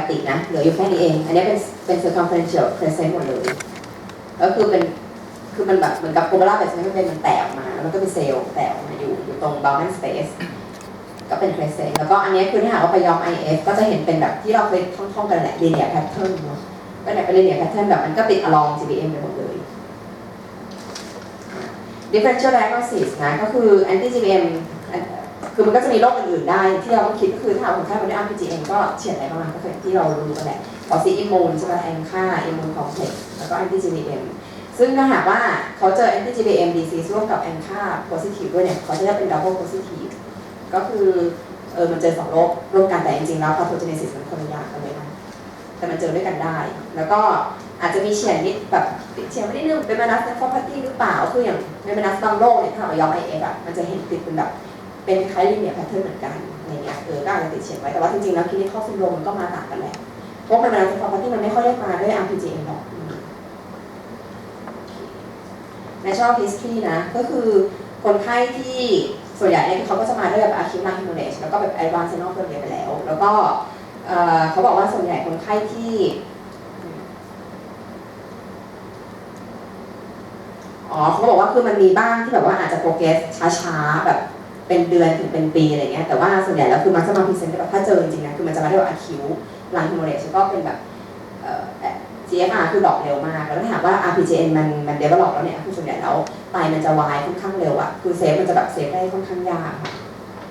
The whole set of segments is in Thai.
ตินะเหลืออยู่แค่นี้เองอันนี้เป็น circumferential crescent หมดเลยก็คือมันแบบเหมือนกับ glomerular basement มันแตกออกมาแล้วมันก็เป็นเซลล์แตกออกมาอยู่ตรง Bowman space ก็เป็น crescent แล้วก็อันนี้คือถ้าหากว่าไปย้อม IF ก็จะเห็นเป็นแบบที่เราเคยท่องกันแหละ linear pattern เนาะก็เนี่ยเป็น linear pattern แบบมันก็ติด along GBM ไปหมดเลย differential diagnosis นะก็คือ anti GBM คือมันก็จะมีโรคอื่นๆได้ที่เราต้องคิดก็คือถ้าคนไข้มันได้ RPGM ก็เฉียดอะไรบ้างก็คือที่เรารู้กันแหละออซิอิมมูนใช่ไหมแองค่าอิมมูนคอมเพล็กซ์แล้วก็ anti GBM ซึ่งถ้าหากว่าเขาเจอ anti GBM disease ร่วมกับแองค่า positive ด้วยเนี่ยเขาจะได้เป็น double positive ก็คือมันเจอ2โรคร่วมกันแต่จริงๆแล้ว pathogenesis มันคนละอย่างกันเลยนะแต่มันเจอด้วยกันได้แล้วก็อาจจะมีเฉียดนิดแบบเฉียดไม่ได้นึงเป็นมานัสเนฟอพาธีหรือเปล่าคืออย่างในมานัสบางโรคเนี่ยถ้าเราย้อม IF อ่ะมันจะเห็นติดเป็นแบบเป็นคล้ายลิเนียร์แพทเทิร์นเหมือนกันอะไรเงี้ยก็อาจจะติดเฉียดไว้แต่ว่าจริงๆแล้วคลินิคอลซินโดรมมันก็มาต่างกันแหละเพราะมันมานัสเนฟอพาธีมันไม่ค่อยได้มาด้วย RPGM หรอก Natural history นะก็คือคนไข้ที่ส่วนใหญ่เนี่ยเขาก็จะมาด้วยแบบ acute lung hemorrhage แล้วก็แบบ advanced renal failure ไปแล้วแล้วก็เขาบอกว่าส่วนใหญ่คนไข้ที่เขาบอกว่าคือมันมีบ้างที่แบบว่าอาจจะโปรเกรสช้าๆแบบเป็นเดือนถึงเป็นปีอะไรเงี้ยแต่ว่าส่วนใหญ่แล้วคือมักจะมาพรีเซนต์แบบถ้าเจอจริงๆนะคือมันจะมาด้วย acute lung hemorrhage ก็เป็นแบบGFR คือดรอปเร็วมากแล้วถ้าหากว่า RPGN มัน develop แล้วเนี่ยคือส่วนใหญ่แล้วไตมันจะวายค่อนข้างเร็วอ่ะคือเซฟมันจะแบบเซฟได้ค่อนข้างยากค่ะ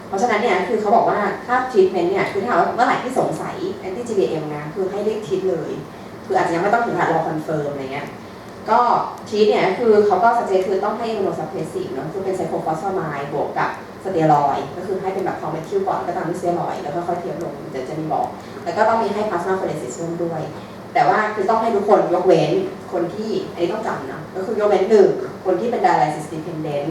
เพราะฉะนั้นเนี่ยคือเขาบอกว่าถ้า treatment เนี่ยคือถ้าหากว่าเมื่อไหร่ที่สงสัย anti GBM นะคือให้รีบtreatเลยคืออาจจะยังไม่ต้องถึงขนาดรอคอนเฟิร์มอะไรเงี้ยก็ทีเนี่ยคือเขาก็ suggest คือต้องให้ immunosuppressive เนาะคือเป็นไซโคลฟอสฟาไมด์บวกกับสเตียรอยด์ก็คือให้เป็นแบบทอร์เมทิลก่อนก็ตามด้วยสเตียรอยด์แล้วก็ค่อยเทียบลงเดี๋ยวจะมีบอกแล้วก็ต้องมีให้พลาสมาเฟอเรซิสร่วมด้วยแต่ว่าคือต้องให้ทุกคนยกเว้นคนที่อันนี้ต้องจำนะก็คือยกเว้น1คนที่เป็น dialysis dependent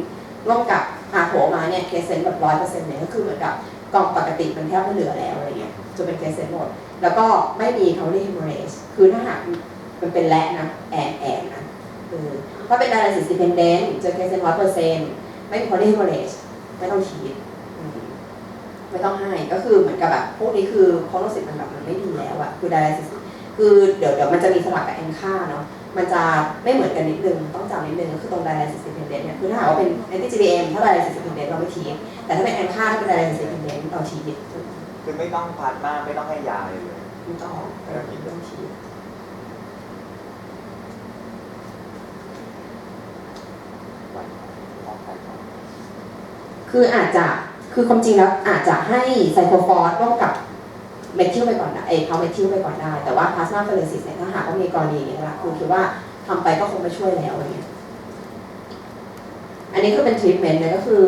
ร่วมกับหาโถมาเนี่ยเคสเซนแบบ 100% เนี่ยก็คือเหมือนกับกล่องปกติมันแทบไม่เหลือแล้วอะไรเงี้ยจะเป็นเคสเซนหมดแล้วก็ไม่มี pulmonary hemorrhage คือถ้าหากมันเป็นและนะแอนนะถ้าเป็น dialysis dependent เจอเคสเซน 100% ไม่มี pulmonary hemorrhage ไม่ต้องฉีดไม่ต้องให้ก็คือเหมือนกับแบบพวกนี้คือโคโนซิสมันแบบมันไม่ดีแล้วอะคือ dialysis คือเดี๋ยวมันจะมีสลับกับแองค่าเนาะมันจะไม่เหมือนกันนิดนึงต้องจำนิดนึงก็คือตรง dialysis dependent เนี่ยคือถ้าหากว่าเป็น anti GBM ถ้า dialysis dependent เราไม่ทีแต่ถ้าเป็นแองค่าถ้าเป็น dialysis dependent เราทีคือไม่ต้องพลาสมาไม่ต้องให้ยาเลยไม่ต้องทีคืออาจจะคือความจริงแล้วอาจจะให้ไซโคฟอสร่วมกับเมทิลไปก่อนนะเขาเมทิลไปก่อนได้แต่ว่าพลาสมาเฟอเรซิสเนี่ยถ้าหากว่ามีกรณีอย่างนี้ละคือคิดว่าทำไปก็คงไม่ช่วยแล้วอะไรเงี้ยอันนี้คือเป็นทรีทเมนต์นะก็คือ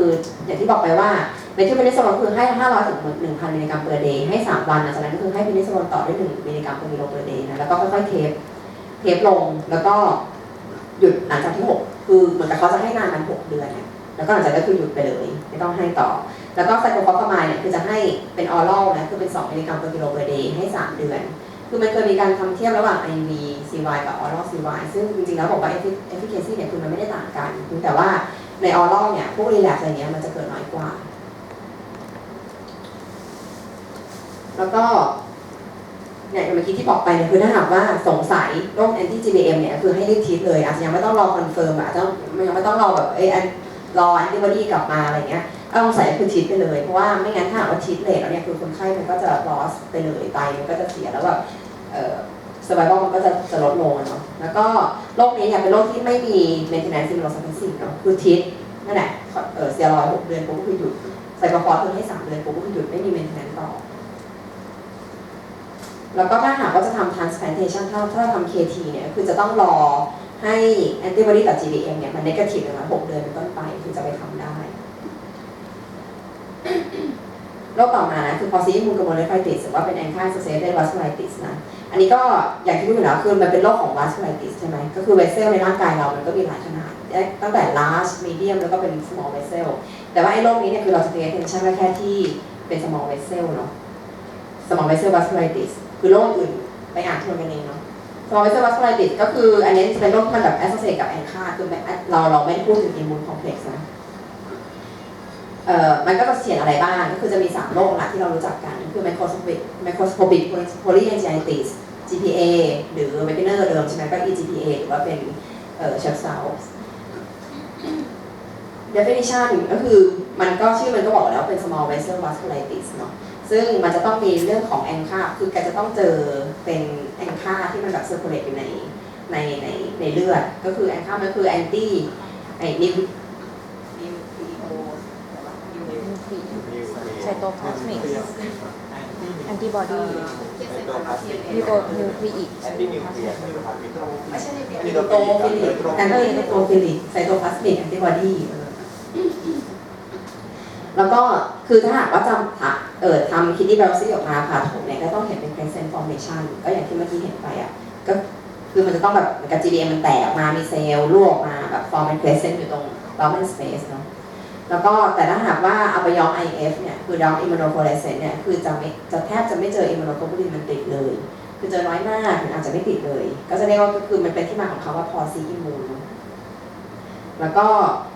อย่างที่บอกไปว่าเมทิลเพนิซิลลินคือให้500 ถึง 1,000 มิลลิกรัมเปอร์เดย์ให้3 วันจากนั้นก็คือให้เพนิซิลลินต่อด้วย1 มิลลิกรัมเปอร์กิโลเปอร์เดย์นะแล้วก็ค่อยๆเทปลงแล้วก็หยุดหลังจากที่6คือเหมือนกับเขาจะให้นานมัน6 เดือนเนี่ยแล้วก็หลังจากนั้นคือหยุดไปเลยไม่ต้องให้ต่อแล้วก็ไซโคลฟอสฟาไมด์เนี่ยคือจะให้เป็นออรัลนะคือเป็น2 มิลลิกรัมเปอร์กิโลเปอร์เดย์ให้3 เดือนคือมันเคยมีการทำเทียบระหว่าง IV CY กับ oral CY ซึ่งจริงๆแล้วบอกว่า efficacy เนี่ยคือมันไม่ได้ต่างกันแต่ว่าใน oral เนี่ยพวก relapse อะไรเงี้ยมันจะเกิดน้อยกว่าแล้วก็เนี่ยเมื่อกี้ที่บอกไปเนี่ยคือถ้าหากว่าสงสัยโรค anti GBM เนี่ยคือให้รีบทีเลยอาจจะยังไม่ต้องรอคอนเฟิร์มอาจจะยังไม่ต้องรอแบบรอแอนติบอดีกลับมาอะไรเงี้ยเอาสงสัยคือทีไปเลยเพราะว่าไม่งั้นถ้าว่าทีเลทแล้วเนี่ยคือคนไข้มันก็จะ loss ไปเลยไตมันก็จะเสียแล้วแบบsurvival มันก็จะลดลงเนาะแล้วก็โรคนี้เนี่ยเป็นโรคที่ไม่มี maintenance immunosuppressive เนาะคือทีนั่นแหละสเตียรอยด์6 เดือนปุ๊บก็คือหยุดไซโคลฟอสคือให้3 เดือนปุ๊บก็คือหยุดไม่มี maintenance ต่อแล้วก็ถ้าหากว่าจะทำ transplantation ถ้าทำ KT เนี่ยคือจะต้องรอให้ antibody ต่อ GBM เนี่ยมัน negative ประมาณ6 เดือนเป็นต้นไปถึงจะไปทำได้โรคต่อมานะคือ Polycystic glomerulonephritis หรือว่าเป็น ANCA-associated vasculitis นะอันนี้ก็อย่างที่พูดอยู่แล้วคือมันเป็นโรคของ vasculitis ใช่ไหมก็คือ vessel ในร่างกายเรามันก็มีหลายขนาดตั้งแต่ large medium แล้วก็เป็น small vessel แต่ว่าไอ้โรคนี้เนี่ยคือเราจะ pay attention แค่ที่เป็น small vessel เนาะ small vessel vasculitis คือโรคอื่นไปอ่านทวนกันเองเนาะ small vessel vasculitis ก็คืออันนี้เป็นโรคที่มันแบบ associate กับ ANCA คือเราไม่ได้พูดถึง immune complex นะ มันก็จะเขียนอะไรบ้างก็คือจะมี3โรคหลักที่เรารู้จักกันคือ microscopic polyangiitis GPA หรือ Wegener เดิมใช่ไหมก็ EGPA หรือว่าเป็นChef-Stauss definition ก็คือมันก็ชื่อมันก็บอกแล้วเป็น small vessel vasculitis เนาะซึ่งมันจะต้องมีเรื่องของแองค่าคือแกจะต้องเจอเป็นแองค่าที่มันแบบ circulate อยู่ในเลือดก็คือแองค่ามันคือ anti นิวไซโตพลาสมิกแอนติบอดีนิวคลีอิก แอนตี้นิวเคลียร์นะครับ ไม่ใช่นิวโตฟิลิกแอนตี้นิวโตฟิลิกไซโตพลาสมิกแอนติบอดีแล้วก็คือถ้าหากว่าทำคิดดี้ไบโอซีออกมาผ่าถมเนี่ยก็ต้องเห็นเป็น crescent formation ก็อย่างที่เมื่อกี้เห็นไปอ่ะก็คือมันจะต้องแบบกับ GBM มันแตกออกมามีเซลล์รั่วออกมาแบบ form เป็น crescent อยู่ตรง Bowman space เนาะแล้วก็แต่ถ้าหากว่าเอาไปย้อม IF เนี่ยคือย้อม immunofluorescence เนี่ยคือจะแทบจะไม่เจอ immunoglobulin มันติดเลยคือเจอน้อยมากถึงอาจจะไม่ติดเลยก็จะเรียกว่าก็คือมันเป็นที่มาของคำว่า poor immune แล้วก็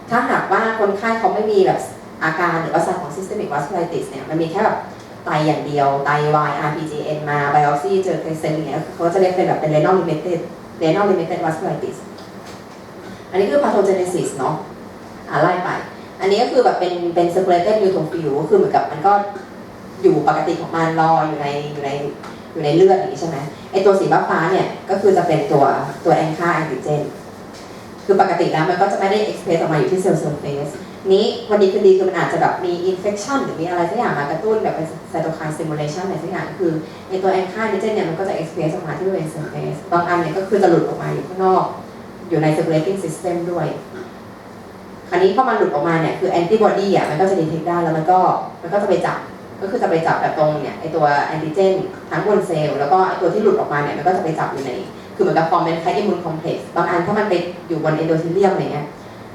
ถ้าหากว่าคนไข้เขาไม่มีแบบอาการหรือว่าสารของ systemic vasculitis เนี่ยมันมีแค่แบบไตอย่างเดียวไต Y RPGN มา biopsy เจอ crescent อย่างเงี้ยเขาจะเรียกเป็นแบบเป็น renal limited vasculitis อันนี้คือ pathogenesis เนาะไล่ไปอันนี้ก็คือแบบเป็น circulated neutrophil ก็คือเหมือนกับมันก็อยู่ปกติของมันรออยู่ในเลือดอย่างนี้ใช่ไหมไอตัวสีฟ้าเนี่ยก็คือจะเป็นตัวแองค่าแอนติเจนคือปกติแล้วมันก็จะไม่ได้ express ออกมาอยู่ที่เซลล์ surface นี้วันดีคืนดีคือมันอาจจะแบบมี infection หรือมีอะไรสักอย่างมากระตุ้นแบบเป็น cytokine stimulation อะไรสักอย่างคือในตัวแองค่าแอนติเจนเนี่ยมันก็จะ express ออกมาที่บริเวณ surface บางอันเนี่ยก็คือจะหลุดออกมาอยู่ข้างนอกอยู่ใน circulating system ด้วยคราวนี้พอมันหลุดออกมาเนี่ยคือแอนติบอดีอ่ะมันก็จะดีเทคได้แล้วมันก็จะไปจับก็คือจะไปจับแบบตรงเนี่ยไอตัวแอนติเจนทั้งบนเซลล์แล้วก็ไอตัวที่หลุดออกมาเนี่ยมันก็จะไปจับอยู่ในคือเหมือนกับฟอร์มเป็นคล้ายอิมมูนคอมเพล็กซ์บางอันถ้ามันไปอยู่บนเอนโดธีเลียมอะไรเงี้ย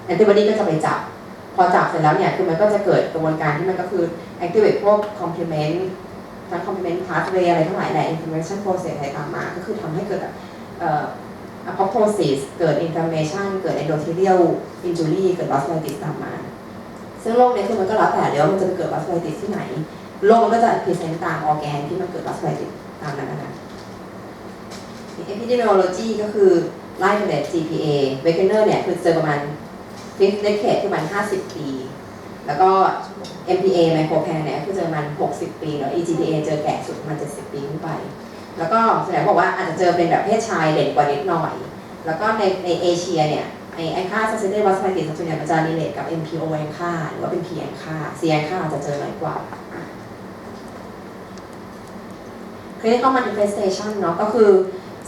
แอนติบอดีก็จะไปจับพอจับเสร็จแล้วเนี่ยคือมันก็จะเกิดกระบวนการที่มันก็คือ activate พวก complement ทั้ง complement pathway อะไรทั้งหลายแหละ inflammation process อะไรตามมาก็คือทำให้เกิดapoptosis เกิด inflammation เกิด endothelial injury เกิด vasculitis ตามมาซึ่งโรคนี้คือมันก็แล้วแต่เลยว่ามันจะเกิด vasculitis ที่ไหนโรคมันก็จะ present ตามออร์แกนที่มันเกิด vasculitis ตามนั้นนะคะ epidemiology ก็คือไล่ไปเลย GPA Wegener เนี่ยคือเจอประมาณ fifth decade คือประมาณ50 ปีแล้วก็ MPA Micropan เนี่ยคือเจอประมาณ60 ปีแล้ว EGPA เจอแก่สุดประมาณ70 ปีขึ้นไปแล้วก็แสดงบอกว่าอาจจะเจอเป็นแบบเพศชายเด่นกว่านิดหน่อยแล้วก็ในเอเชียเนี่ยไอค่า suspected vasculitis ส่วนใหญ่มันจะรีเลทกับ MPO แองค่าหรือว่าเป็น P แองค่า C แองค่าอาจจะเจอน้อยกว่า clinical manifestation เนาะก็คือ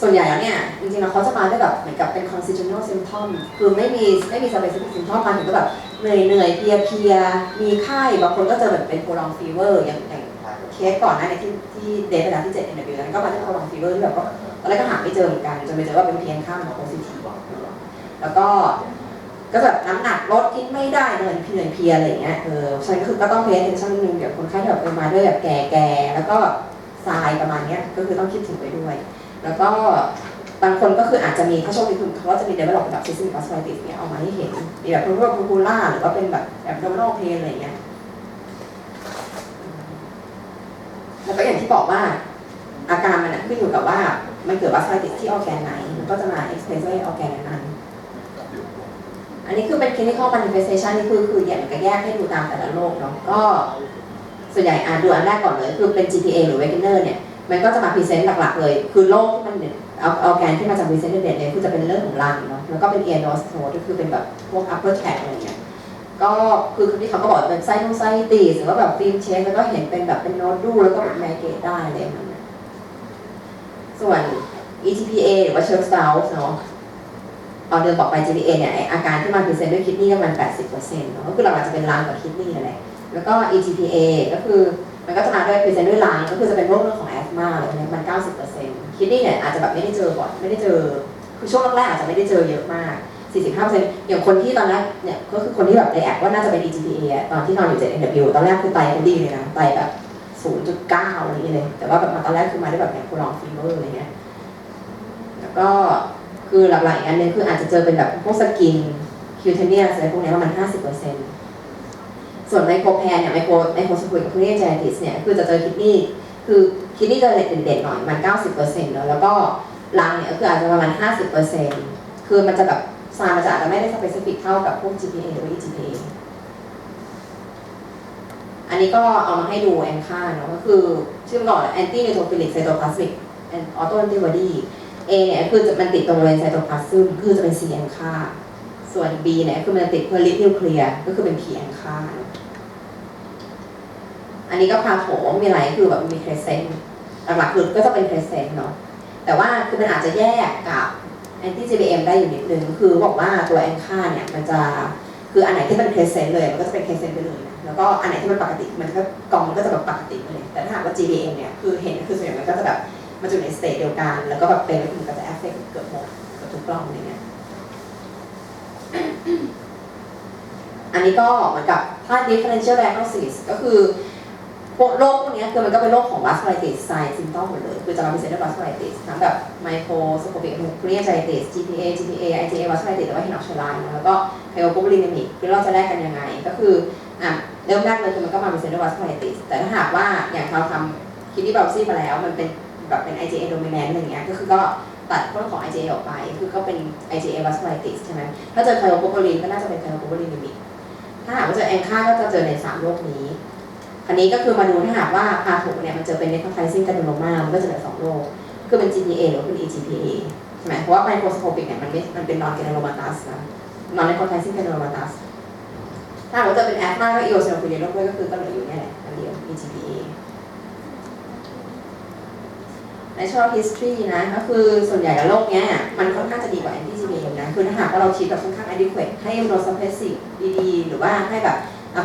ส่วนใหญ่แล้วเนี่ยจริงๆแล้วเขาจะมาด้วยแบบเหมือนกับเป็น constitutional symptom คือไม่มี specific symptom มาถึงก็แบบเหนื่อยเพลียมีไข้บางคนก็เจอแบบเป็น prolonged fever อย่างเคสก่อนหน้าที่เดทไปแล้วที่ 7NW นั้นก็มาด้วย prolonged fever ที่แบบก็ตอนแรกก็หาไม่เจอเหมือนกันจนไปเจอว่าเป็นเพียงข้ามของ positive แล้วก็แบบน้ำหนักลดกินไม่ได้เหนื่อยเพลียอะไรอย่างเงี้ยฉะนั้นคือก็ต้อง pay attention นิดนึงเดี๋ยวคนไข้แบบมาด้วยแบบแก่แล้วก็ทรายประมาณนี้ก็คือต้องคิดถึงไปด้วยแล้วก็บางคนก็คืออาจจะมีถ้าโชคดีคือเขาจะมี develop แบบ systemic vasculitis เนี่ยออกมาให้เห็นมีแบบ purpura หรือว่าเป็นแบบ abdominal pain อะไรอย่างเงี้ยแล้วก็อย่างที่บอกว่าอาการมันขึ้นอยู่กับว่ามันเกิด vasculitis ที่ออร์แกนไหนมันก็จะมา express ด้วยออร์แกนนั้นอันนี้คือเป็น clinical manifestation นี่คืออย่างก็แยกให้ดูตามแต่ละโรคเนาะก็ส่วนใหญ่ดูอันแรกก่อนเลยคือเป็น GPA หรือ Wegener เนี่ยมันก็จะมาพรีเซนต์หลักๆเลยคือโรคที่มันออร์แกนที่มาจากพรีเซนต์เด่นๆเลยคือจะเป็นเรื่องของรังเนาะแล้วก็เป็น ear nose throat ก็คือเป็นแบบพวก upper tract อะไรเงี้ยก็คือที่เขาก็บอกเป็นไซโนไซติสหรือว่าแบบฟิล์มเชสแล้วก็เห็นเป็นแบบเป็นโนดูแล้วก็เป็นไมเกรดได้อะไรแบบนั้นส่วน EGPA หรือว่า Chef-Stauss เนาะตอนเดิมบอกไป GPA เนี่ยอาการที่มาพรีเซนต์ด้วยคิดนี่ประมาณ 80% เนาะก็คือหลักๆจะเป็นรังกับคิดนี่อะไรแล้วก็ EGPA ก็คือมันก็จะมาด้วยพรีเซนต์ด้วยรังก็คือจะเป็นโรคเรื่องของแอสมาอะไรพวกนี้มัน 90% คิดนี่เนี่ยอาจจะแบบไม่ได้เจอบ่อยไม่ได้เจอคือช่วงแรกๆอาจจะไม่ได้เจอเยอะมาก 45% อย่างคนที่ตอนแรกเนี่ยก็คือคนที่แบบในแอดว่าน่าจะเป็น EGPA ตอนที่นอนอยู่ 7NW ตอนแรกคือไตเขาดีเลยนะไตแบบ 0.9 อะไรอย่างเงี้ยเลยแต่ว่าแบบมาตอนแรกคือมาได้แบบอย่างโคลองฟีเวอร์อะไรเงี้ยแล้วก็คือหลักๆอีกอันนึงคืออาจจะเจอเป็นแบบพวกสกินคิวเทเนียสอะไรพวกนี้ประมาณ 50% ส่วนไมโครแพนเนี่ยไมโครสปูลิกคูเรียนไจติสเนี่ยคือจะเจอคิดนี่คือคิดนี่จะเด่นๆหน่อยมัน 90%เนอะแล้วก็ลังเนี่ยคืออาจจะประมาณ 50%คือมันจะแบบซามันจะอาจจะไม่ได้สเปซิฟิกเท่ากับพวก GPA หรือ EGPA อันนี้ก็เอามาให้ดูแอนค่าเนาะก็คือชื่อก่อน anti neutrophilic cytoplasmic and auto antibody A เนี่ยคือมันติดตรงบริเวณไซโตพลาซึมคือจะเป็น C แอนค่าส่วน B เนี่ยคือมันติดเพอริสนิวเคลียร์ก็คือเป็น P แอนค่าอันนี้ก็พาโถมีอะไรคือแบบมีเครสเซนต์หลักๆคือก็จะเป็นเครสเซนต์เนาะแต่ว่าคือมันอาจจะแยกกับแอนตี้ GBM ได้อยู่นิดนึงคือบอกว่าตัวแอนค่าเนี่ยมันจะคืออันไหนที่เป็นเครสเซนต์เลยมันก็จะเป็นเครสเซนต์ไปเลยนะแล้วก็อันไหนที่มันปกติมันก็กองมันก็จะแบบปกติไปเลยแต่ถ้าหากว่า GBM เนี่ยคือเห็นคือส่วนใหญ่มันก็จะแบบมันอยู่ในสเตจเดียวกันแล้วก็แบบเป็นแล้วมันก็จะแอฟเฟกต์เกือบหมดกับทุกกล้องอะไรเงี้ยอันนี้ก็เหมือนกับถ้า differential diagnosis ก็คือพวกโรคพวกนี้คือมันก็เป็นโรคของ vasculitis sign symptom หมดเลยคือจะมาเป็น central vasculitis ทั้งแบบ microscopic pulmonary GPA IgA vasculitis หรือว่า henoch-Schlein แล้วก็ hypovolemia คือเราจะแลกกันยังไงก็คือเริ่มแรกเลยคือมันก็มาเป็น central vasculitis แต่ถ้าหากว่าอย่างเราทำ kidney biopsy มาแล้วมันเป็นแบบเป็น IgA dominant อะไรเงี้ยก็คือก็ตัดเรื่องของ IgA ออกไปคือก็เป็น IgA vasculitis ใช่ไหมถ้าเจอ cryophospholipid ก็น่าจะเป็น cryophospholipid ถ้าหากว่าเจอแองค่าก็จะเจอใน3โรคนี้อันนี้ก็คือมาดูถ้าหากว่าพาโถเนี่ยมันเจอเป็น necrotizing granuloma มันก็จะเหลือ2โรคคือเป็น GPA หรือเป็น EGPA ใช่ไหมเพราะว่า microscopic เนี่ยมันเป็น non granulomatous นะ non necrotizing granulomatous ถ้าหากว่าจะเป็น asthma ก็ eosinophilia ด้วยก็คือก็เหลืออยู่เนี่ยแหละอันเดียว EGPA natural history นะก็คือส่วนใหญ่แล้วโรคเนี้ยมันค่อนข้างจะดีกว่า anti-GBM นะคือถ้าหากว่าเราคิดแบบค่อนข้าง adequate ให้ immunosuppressive ดีๆหรือว่าให้แบบ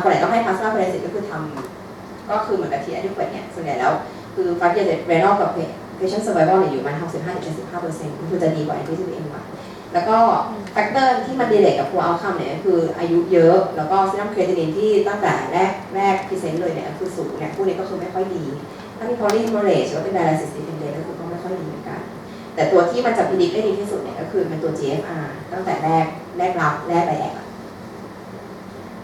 คนไหนต้องให้ plasma pheresis ก็คือทำก็คือเหมือนกับที่ adequate เนี่ยส่วนใหญ่แล้วคือ 5 years renal กับ patient survival เนี่ยอยู่ประมาณ 65-75% ก็คือจะดีกว่า anti-GBM กว่าแล้วก็แฟกเตอร์ที่มันดีเลทกับ poor outcome เนี่ยคืออายุเยอะแล้วก็ serum creatinine ที่ตั้งแต่แรก present เลยเนี่ยคือสูงเนี่ยพวกนี้ก็คือไม่ค่อยดีถ้ามี polymerase หรือว่าเป็น dialysis dependent ก็คือก็ไม่ค่อยดีเหมือนกันแต่ตัวที่มันจะพิจิตรได้ดีที่สุดเนี่ยก็คือเป็นตัว GFR ตั้งแต่แรกรับแรกไปแอก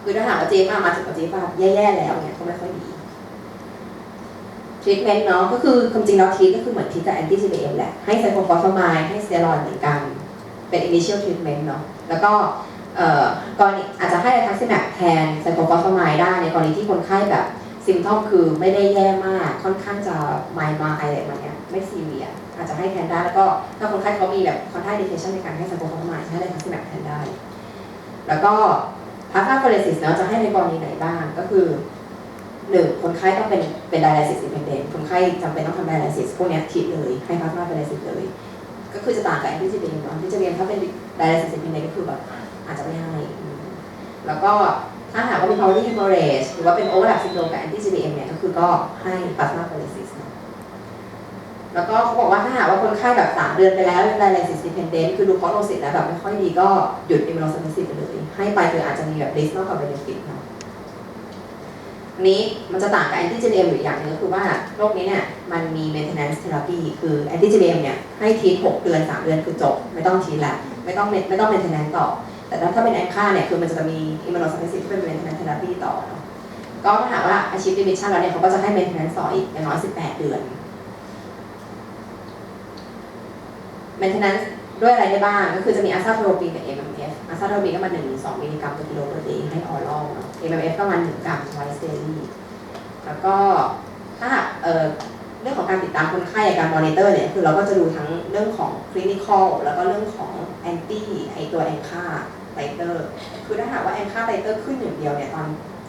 คือถ้าหากว่า GFR มาถึงกับ GFR แย่ๆแล้วเนี่ยก็ไม่ค่อยดี treatment เนาะก็คือความจริงแล้วทีก็คือเหมือนทีกับ anti GBM แหละให้ไซโคลฟอสฟาไมด์ให้สเตียรอยด์เหมือนกันเป็น initial treatment เนาะแล้วก็กรณีอาจจะให้ทักซิแมปแทนไซโคลฟอสฟาไมด์ได้ในกรณีที่คนไข้แบบซิมทอมคือไม่ได้แย่มากค่อนข้างจะมายอะไรแบบนี้ไม่ซีเรียสอาจจะให้แทนได้แล้วก็ถ้าคนไข้เขามีแบบคอนไทดิเคชันในการให้ไซโคลฟอสฟาไมด์ให้ได้ทักซิแมปแทนได้แล้วก็พาสมาเฟอเรซิสเนาะจะให้ในกรณีไหนบ้างก็คือ1คนไข้ต้องเป็น dialysis dependent คนไข้จำเป็นต้องทำ dialysis พวกนี้ทิดเลยให้พาสมาเฟอเรซิสเลยก็คือจะต่างกับ anti-GBM เนาะ anti-GBM ถ้าเป็น dialysis dependent ก็คือแบบอาจจะไม่ให้แล้วก็ถ้าหากว่ามี pulmonary hemorrhage หรือว่าเป็น overlap syndrome กับ anti-GBM เนี่ยก็คือก็ให้ plasma pheresis แล้วก็เขาบอกว่าถ้าหากว่าคนไข้แบบ3 เดือนไปแล้วเป็น dialysis dependent คือดู prognosis แล้วแบบไม่ค่อยดีก็หยุด immunosuppressive ไปเลยให้ไปคืออาจจะมีแบบ risk มากกว่า benefit เนาะนี้มันจะต่างกับ anti-GBM อยู่อย่างนึงก็คือว่าโรคนี้เนี่ยมันมี maintenance therapy คือ anti-GBM เนี่ยให้ที6 เดือน 3 เดือนคือจบไม่ต้องทีละไม่ต้อง maintenance ต่อแต่ถ้าเป็นแอนค่าเนี่ยคือมันจะมี immunosuppressive ที่เป็น maintenance therapy ต่อเนาะก็ถ้าหากว่า achieve remission แล้วเนี่ยเขาก็จะให้ maintenance ต่ออีกอย่างน้อย18 เดือน maintenance ด้วยอะไรได้บ้างก็คือจะมีอะซาโทโรปีนกับ MMF อะซาโทโรปีนก็มา 1-2 มิลลิกรัมต่อกิโลเปอร์เดย์ให้ออรัลเนาะ MMF ก็มา1 กรัม twice daily แล้วก็ถ้าหากเรื่องของการติดตามคนไข้การมอนิเตอร์เนี่ยคือเราก็จะดูทั้งเรื่องของ clinical แล้วก็เรื่องของ anti ตัวแองค่าไตเตอร์คือถ้าหากว่าแองค่าไตเตอร์ขึ้นอย่างเดียวเนี่ย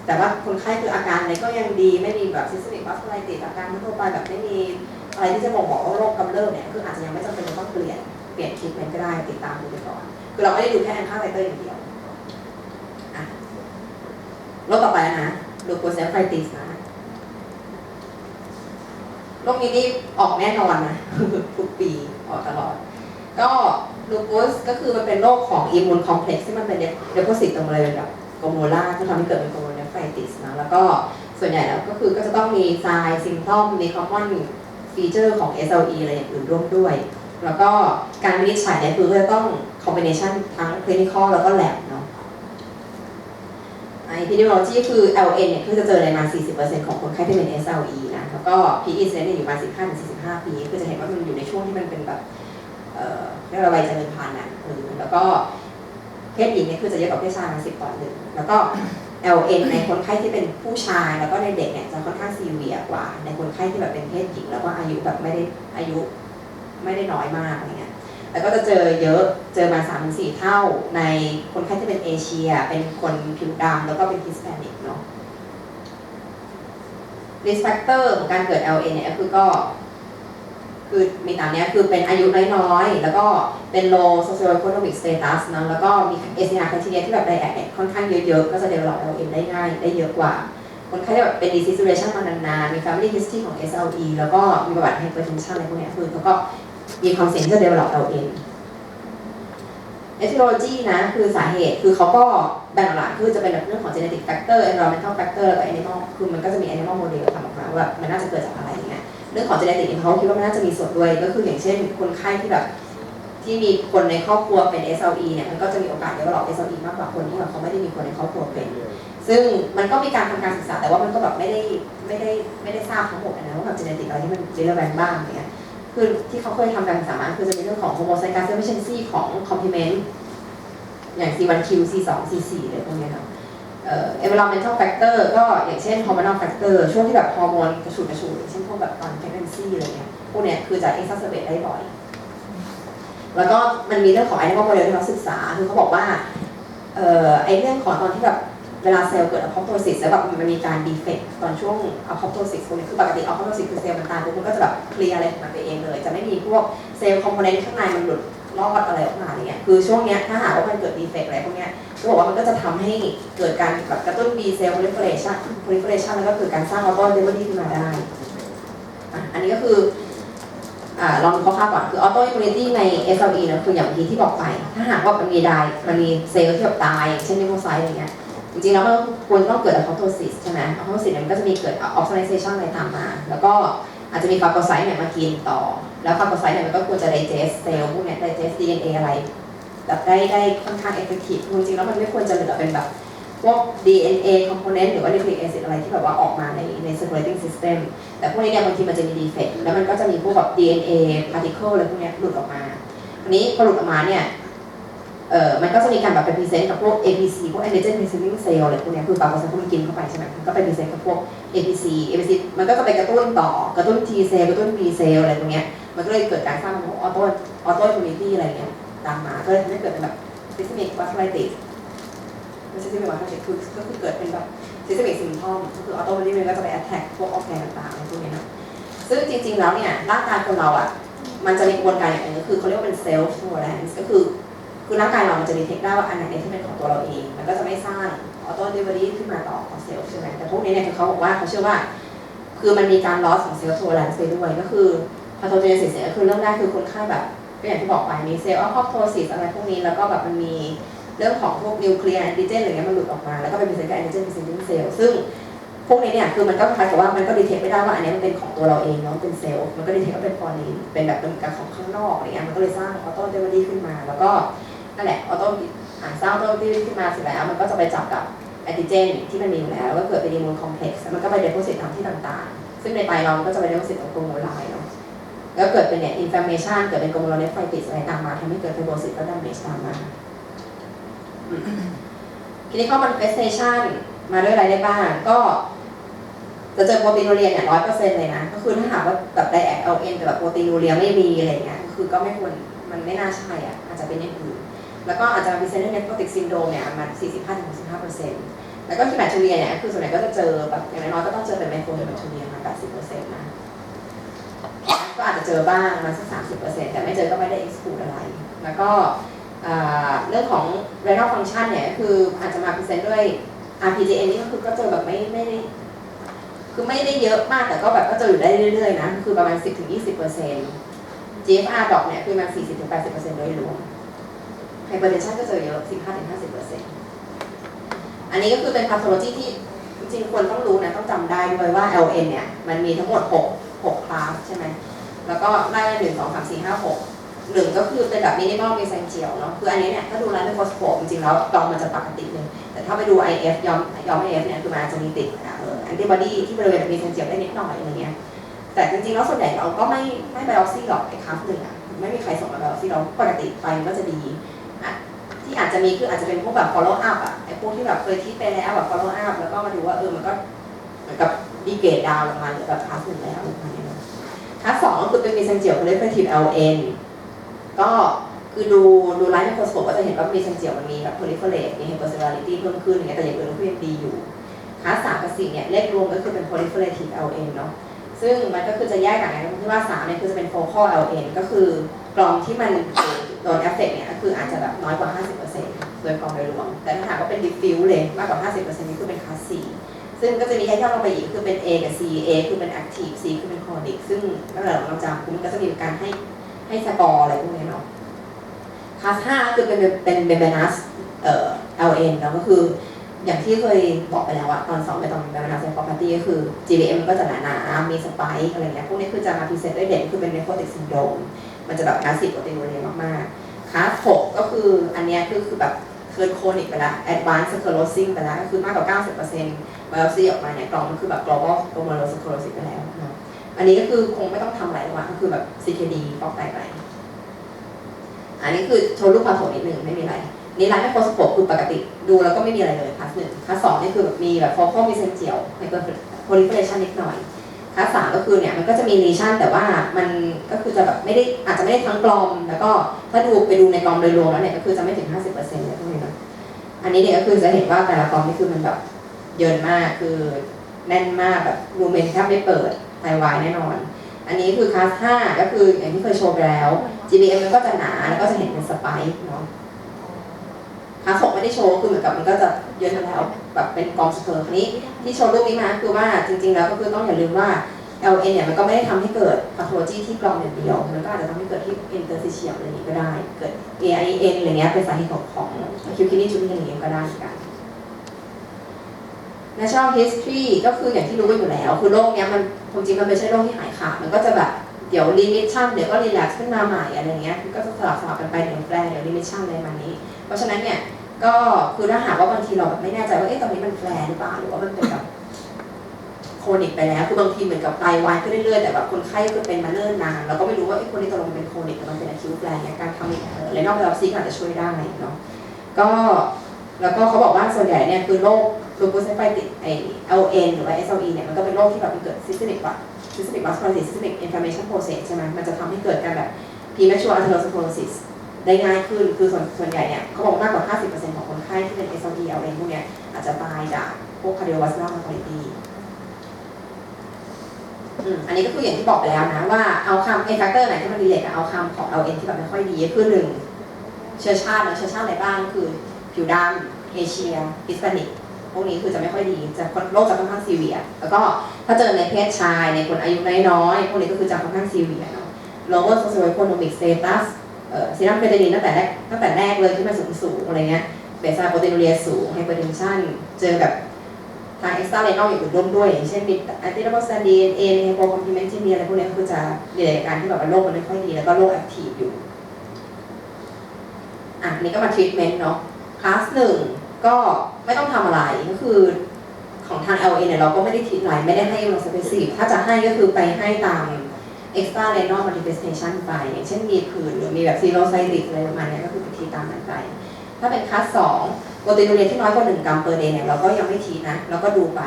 แต่ว่าคนไข้คืออาการอะไรก็ยังดีไม่มีแบบ systemic vasculitis อาการทั่วไปแบบไม่มีอะไรที่จะบอกว่าโรคกำเริบเนี่ยคืออาจจะยังไม่จำเป็นต้องเปลี่ยนทรีทเมนต์ก็ได้ติดตามดูไปก่อนคือเราไม่ได้ดูแค่แองค่าไตเตอร์อย่างเดียวโรคต่อไปนะลูโคเซฟไฟติสนะโรคนี้นี่ออกแน่นอนนะ ทุกปีออกตลอดก็ลูโคสก็คือมันเป็นโรคของอิมมูนคอมเพล็กซ์ที่มันเป็นเดโพซิตตรงเลยแบบโกโมล่าที่ทำให้เกิดเป็นโกโมเนฟไฟติสนะแล้วก็ส่วนใหญ่แล้วก็คือก็จะต้องมีไซน์ซิมทอมมีคอมมอนฟีเจอร์ของ SLE อะไรอย่างอื่นร่วมด้วยแล้วก็การวินิจฉัยเนี่ยคือจะต้องคอมบิเนชันทั้งคลินิคอลแล้วก็แลบเนาะ epidemiology คือ LN เนี่ยคือจะเจอในประมาณ 40% ของคนไข้ที่เป็น SLE นะแล้วก็ peak incidence เนี่ยอยู่ประมาณ 15-45 ปีคือจะเห็นว่ามันอยู่ในช่วงที่มันเป็นแบบเรียกว่าวัยเจริญพันธุ์นะแล้วก็เพศหญิงเนี่ยคือจะเยอะกว่าเพศชายมา10:1แล้วก็ LN ในคนไข้ที่เป็นผู้ชายแล้วก็ในเด็กเนี่ยจะค่อนข้างซีเวียกว่าในคนไข้ที่แบบเป็นเพศหญิงแล้วก็อายุแบบไม่ได้น้อยมากอะไรเงี้ยแต่ก็จะเจอเยอะเจอมา 3-4 เท่าในคนไข้ที่เป็นเอเชียเป็นคนผิวดำแล้วก็เป็นฮิสแปนิกเนาะ risk factor ของการเกิด LN เนี่ยคือมีตามนี้คือเป็นอายุน้อยๆแล้วก็เป็น low socioeconomic status นะแล้วก็มี ACR criteria ที่แบบไดแอคค่อนข้างเยอะๆก็จะ develop LN ได้ง่ายได้เยอะกว่าคนไข้ที่แบบเป็น disease duration มานานๆมี family history ของ SLE แล้วก็มีประวัติ hypertension อะไรพวกนี้คือเขาก็มีความเสี่ยงที่จะ develop LN etiology นะคือสาเหตุคือเขาก็แบ่งหลักคือจะเป็นแบบเรื่องของ genetic factor environmental factor แล้วก็ animal คือมันก็จะมี animal model ทำออกมาว่ามันน่าจะเกิดจากอะไรอย่างเงี้ยเรื่องของ genetic เขาคิดว่ามันน่าจะมีส่วนด้วยก็คืออย่างเช่นคนไข้ที่แบบที่มีคนในครอบครัวเป็น SLE เนี่ยมันก็จะมีโอกาส develop SLE มากกว่าคนที่แบบเขาไม่ได้มีคนในครอบครัวเป็นซึ่งมันก็มีการทำการศึกษาแต่ว่ามันก็แบบไม่ได้ทราบทั้งหมดนะว่าแบบ genetic อะไรที่มัน relevant บ้างเนี่ยคือที่เขาเคยทำการศึกษามาคือจะมีเรื่องของ homozygous deficiency ของ complement อย่าง C1Q C2 C4 เลยพวกนี้ครับenvironmental factor ก็อย่างเช่น hormonal factor ช่วงที่แบบฮอร์โมนกระฉูดอย่างเช่นพวกแบบตอน pregnancy อะไรเงี้ยพวกเนี้ยคือจะ exacerbate ได้บ่อยแล้วก็มันมีเรื่องของ animal model ที่เขาศึกษาคือเขาบอกว่าไอเรื่องของตอนที่แบบเวลาเซลล์เกิด apoptosis แล้วแบบมันมีการ defect ตอนช่วง apoptosis พวกนี้คือปกติ apoptosis คือเซลล์มันตายปุ๊บมันก็จะแบบเคลียร์อะไรของมันไปเองเลยจะไม่มีพวกเซลล์คอมโพเนนต์ข้างในมันหลุดรอดอะไรออกมาเนี่ยคือช่วงเนี้ยถ้าหากว่ามันเกิด defect อะไรพวกเนี้ยก็บอกว่ามันก็จะทำให้เกิดการแบบกระตุ้น B cell proliferation แล้วก็เกิดการสร้าง autoantibody ขึ้นมาได้อันนี้ก็คือลองดูคร่าวๆก่อนคือ autoimmunity ใน SLE นะคืออย่างที่บอกไปถ้าหากว่ามันมีเซลล์ที่แบบตายเช่นลิโมไซต์อะไรเงี้ยจริงๆแล้วมันควรต้องเกิด apoptosis ใช่ไหม apoptosis มันก็จะมีเกิด opsonization อะไรตามมาแล้วก็อาจจะมีฟาโกไซต์เนี่ยมากินต่อแล้วฟาโกไซต์เนี่ยมันก็ควรจะ digest เซลล์พวกเนี้ย digest DNA อะไรแบบได้ค่อนข้าง effective จริงๆแล้วมันไม่ควรจะเหลือเป็นแบบพวก DNA component หรือว่า nucleic acid อะไรที่แบบว่าออกมาใน circulating system แต่พวกนี้เนี่ยบางทีมันจะมี defect แล้วมันก็จะมีพวกแบบ DNA particle อะไรพวกนี้หลุดออกมาอันนี้พอหลุดออกมาเนี่ยมันก็จะมีการแบบไปพรีเซนต์กับพวก APC พวก antigen presenting cell อะไรพวกนี้คือปากกาเซลล์พวกมันกินเข้าไปใช่ไหมมันก็ไปพรีเซนต์กับพวก APC มันก็จะไปกระตุ้นต่อกระตุ้น T cell กระตุ้น B cell อะไรพวกนี้มันก็เลยเกิดการสร้างออโตอิมมูนิตี้อะไรเงี้ยตามมาก็เลยทำให้เกิดเป็นแบบ systemic vasculitis ไม่ใช่ systemic vasculitis ก็คือเกิดเป็นแบบ systemic symptom ก็คือออโตอิมมูนิตี้ก็จะไป attack พวกออร์แกนต่างๆอะไรพวกนี้นะซึ่งจริงๆแล้วเนี่ยร่างกายคนเราอ่ะมันจะมีกระบวนการอย่างหนึงก็คือเขาเรียกว่าเป็น self tolerance ก็คือร่างกายเรามันจะดีเทคได้ว่าอันไหนที่เป็นของตัวเราเองมันก็จะไม่สร้างออโตเดลิเวอรี่ขึ้นมาต่อของเซลล์ใช่ไหมแต่พวกนี้เนี่ยคือเขาบอกว่าเขาเชื่อว่าคือมันมีการ loss ของเซลล์โทรแลนซ์ไปด้วยก็คือ pathogenesis เนี่ยก็คือเรื่องแรกคือคนไข้แบบก็อย่างที่บอกไปมีเซลล์apoptosis อะไรพวกนี้แล้วก็แบบมันมีเรื่องของพวกนิวเคลียร์แอนติเจนอะไรเงี้ยมันหลุดออกมาแล้วก็ไปเป็นเซลล์แอนติเจน presenting cell ซึ่งพวกนี้เนี่ยคือมันก็คล้ายกับว่ามันก็ดีเทคไม่ได้ว่าอันนี้มันเป็นของตัวเราเองเนาะเป็นเซลล์มันก็ดีเทคว่าเป็นฟอรีนเป็นแบบเป็นการของข้างนอกอะไรเงี้ยมันก็เลยสร้างออโตเดลิเวอรี่ขึ้นมาแล้วก็นั่นแหละออโตสร้างออโตเดลิเวอรี่ขึ้นมาเสร็จแล้วมันก็จะไปจับกับแอนติเจนที่มันมีอยู่แล้วแล้วก็เกิดเป็นอิมมูนคอมเพล็กซ์มันก็ไปเดโพซิตตามที่ต่างๆซึ่งในไตเราก็จะไปเดโพซิตตรงโกลโมไลน์เนาะแล้วเกิดเป็นเนี่ยอินฟลามเมชันเกิดเป็นโกลโมโลเนฟไฟติสอะไรตามมาทำให้เกิดไฟโบซิสและดาเมจตามมาทีนี้เข้า manifestation มาด้วยอะไรได้บ้างก็จะเจอโปรตีนูเรียเนี่ย 100% เลยนะก็คือถ้าหากว่าแบบไดแอค LN แต่แบบโปรตีนูเรียไม่มีอะไรเงี้ยคือก็ไม่ควรมันไม่น่าใช่อ่ะอาจจะเป็นอย่างอื่นแล้วก็อาจจะมีเซนเนอร์เนฟโรติกซินโดรมเนี่ยมัน 45-65% แล้วก็ฮีมาทูเรียเนี่ยคือส่วนใหญ่ก็จะเจอแบบอย่างน้อยๆก็ต้องเจอเป็นไมโครฮีมาทูเรียมา 80% นะก็อาจจะเจอบ้างมาสัก 30% แต่ไม่เจอก็ไม่ได้ exclude อะไรแล้วก็เรื่องของ renal function เนี่ยคืออาจจะมาพรีเซนต์ด้วย RPGN นี่ก็คือก็เจอแบบไม่ได้คือไม่ได้เยอะมากแต่ก็แบบก็เจออยู่ได้เรื่อยๆนะคือประมาณ 10-20% GFR ดอกเนี่ยคือประมาณ 40-80% โดยรวม Hypertension ก็เจอเยอะ 15-50% อันนี้ก็คือเป็น pathology ที่จริงๆควรต้องรู้นะต้องจำได้ด้วยว่า LN เนี่ยมันมีทั้งหมด6 คลาสใช่ไหมแล้วก็ไล่1 2 3 4 5 6 หนึ่งก็คือเป็นแบบมินิมอลเมสเซนเจียลเนาะคืออันนี้เนี่ยถ้าดูไลน์ไมโครสโคปจริงๆแล้วกรองมันจะปกติเลยแต่ถ้าไปดู IF ย้อม IF เนี่ยคือมันอาจจะมีติดแอนติบอดีที่บริเวณเมสเซนเจียลได้นิดหน่อยอะไรเงี้ยแต่จริงๆแล้วส่วนใหญ่เราก็ไม่ไบออปซี่หรอกไอ้คลาสหนึ่งอ่ะไม่มีใครส่งมาไบออปซี่เราปกติไฟมันก็จะดีอ่ะที่อาจจะมีคืออาจจะเป็นพวกแบบ follow up อ่ะไอ้พวกที่แบบเคยคิดไปแล้วแบบ follow up แล้วก็มาดูว่ามันก็เหมือนกับดีเกรดดาวลงมาหรือแบบคลาสหนึ่งแล้วอะไรเงี้ยคลาสสองก็คือเป็นเมสเซนเจียล proliferative LN ก็คือดูไลน์ไมโครสโคปก็จะเห็นว่าเมสเซนเจียลมันมีแบบ proliferate มี hypercellularity เพิ่มขึ้นอย่างเงี้ยแต่อย่างอื่นก็ยังดีอยู่คลาส3กับ4เนี่ยเลขรวมก็คือเป็น proliferative LN เนาะซึ่งมันก็คือจะแยกต่างกันตรงที่ว่า3เนี่ยคือจะเป็น focal LN ก็คือกรองที่มันโดน affect เนี่ยก็คืออาจจะแบบน้อยกว่า 50% โดยกรองโดยรวมแต่ถ้าหากว่าเป็น diffuse เลยมากกว่า 50% นี่คือเป็นคลาส4ซึ่งก็จะมีแค่ย่อลงไปอีกคือเป็น A กับ C A คือเป็น active C คือเป็น chronic ซึ่งถ้าเราจำมันก็จะมีการให้สกอร์อะไรพวกนี้เนาะคลาส5ก็คือเป็นเมมเบรัสLN แล้วก็คืออย่างที่เคยบอกไปแล้วอะตอนสอนไปตอนเมมเบรัสไซโคพาธีก็คือ GBM มันก็จะหนาๆมีสไปค์อะไรเงี้ยพวกนี้คือจะมาพรีเซนต์ได้เด่นคือเป็น nephrotic syndrome มันจะแบบคลาสสิกโปรตีนโรเลียมากๆคลาส6ก็คืออันเนี้ยคือแบบเกินโคนิกไปแล้ว advanced sclerosing ไปแล้วก็คือมากกว่า 90% biopsy ออกมาเนี่ยกรองมันคือแบบ global glomerulosclerosis ไปแล้วเนาะอันนี้ก็คือคงไม่ต้องทำอะไรหรอกก็คือแบบ CKD ฟอกไตไปอันนี้คือโชว์รูปความโถนิดนึงไม่มีอะไรนี่ไลน์ไมโครสโคปคือปกติดูแล้วก็ไม่มีอะไรเลยคลาส1คลาส2นี่คือแบบมีแบบ focal mesenterial proliferation นิดหน่อยคลาส3ก็คือเนี่ยมันก็จะมี lesion แต่ว่ามันก็คือจะแบบไม่ได้อาจจะไม่ได้ทั้งกลอมแล้วก็ถ้าไปดูในกลอมโดยรวมแล้วเนี่ยก็คือจะไม่ถึง 50% เลยพวกนี้นะอันนี้เนี่ยก็คือจะเห็นว่าแต่ละกลอมนี่คือมันแบบเยอะมากคือแน่นมากแบบรูเมนแทบไม่เปิดไตวายแน่นอนอันนี้คือคลาส5ก็คืออย่างที่เคยโชว์ไปแล้ว GBM มันก็จะหนาแล้วก็จะเห็นเป็นสไปค์เนาะคลาส6ไม่ได้โชว์คือเหมือนกับมันก็จะเยอะแล้วแบบเป็นกองสเตอร์นี้ที่โชว์รูปนี้มาคือว่าจริงๆแล้วก็คือต้องอย่าลืมว่า LN เนี่ยมันก็ไม่ได้ทำให้เกิด pathology ที่กรองอย่างเดียวมันก็อาจจะทำให้เกิดที่ interstitial อะไรนี้ก็ได้เกิด AIN อะไรเงี้ยเป็นสาเหตุของ acute kidney injury อะไรเงี้ยก็ได้เหมือนกัน natural history ก็คืออย่างที่รู้กันอยู่แล้วคือโรคเนี้ยมันจริงๆมันไม่ใช่โรคที่หายขาดมันก็จะแบบเดี๋ยว remission เดี๋ยวก็ relapse ขึ้นมาใหม่อะไรเงี้ยก็จะสลับกันไปเดี๋ยวแฟร์เดี๋ยว remission อะไรมานี้เพราะฉะนั้นเนี่ยก็คือถ้าหากว่าบางทีเราแบบไม่แน่ใจว่าตอนนี้มันแฟร์หรือเปล่าหรือว่ามันเป็นแบบโครนิกไปแล้วคือบางทีเหมือนกับไตวายขึ้นเรื่อยๆแต่แบบคนไข้ก็เป็นมาเนิ่นนานเราก็ไม่รู้ว่าคนนี้ตกลงเป็นโครนิกหรือมันเป็นอะคิวแฟร์เนี่ยการทำเรนอลไบออปซี่อาจจะช่วยได้เนาะก็แล้วก็เขาบอกว่าส่วนใหญ่เนี่ยคือโรคลูปัสไซติไอ LN หรือว่า SLE เนี่ยมันก็เป็นโรคที่แบบมันเกิด systemic vasculitis systemic inflammation process ใช่ไหมมันจะทำให้เกิดการแบบ premature atherosclerosis ได้ง่ายขึ้นคือส่วนใหญ่เนี่ยเขาบอกมากกว่า 50% ของคนไข้ที่เป็น SLE LN พวกเนี้ยอาจจะตายจากพวก cardiovascular mortality อันนี้ก็คืออย่างที่บอกไปแล้วนะว่าเอาคำไอ้แฟกเตอร์ไหนที่มันรีเลทกับเอาคำของ LN ที่แบบไม่ค่อยดีคือหนึ่งเชื้อชาติแล้วเชื้อชาติอะไรบ้างคือผิวดำเอเชียฮิสแปนิกพวกนี้คือจะไม่ค่อยดีจะโรคจะค่อนข้างซีเวียร์แล้วก็ถ้าเจอในเพศชายในคนอายุน้อยๆพวกนี้ก็คือจะค่อนข้างซีเวียร์เนาะ lower socioeconomic status ซีรัมเฟตานินตั้งแต่แรกเลยที่มันสูงอะไรเงี้ยเบสไซโปรตีนเรียสูงไฮเปอร์เทนชันเจอแบบทางเอ็กซ์ตร้าเรนอลอย่างอื่นร่วมด้วยอย่างเช่นมีแอนติดับเบิลสแตนดีนเอไฮโปคอมพลีเมนต์ที่มีอะไรพวกนี้คือจะมีรายการที่แบบว่าโรคมันไม่ค่อยดีแล้วก็โรคแอคทีฟอยู่นี่ก็มาทรีทเมนต์เนาะคลาส1ก็ไม่ต้องทำอะไรก็คือของทาง LA เนี่ยเราก็ไม่ได้ทรีทอะไรไม่ได้ให้โรสเปซิฟิกถ้าจะให้ก็คือไปให้ตาม extra renal manifestation ไปอย่างเช่นมีผื่นหรือมีแบบซีโรไซติสอะไรประมาณนี้ก็คือไปทรีตามนั้นไปถ้าเป็นคลาส2โปรตีนโรเลียที่น้อยกว่า1 กรัม per day เนี่ยเราก็ยังไม่ทีนะเราก็ดูไป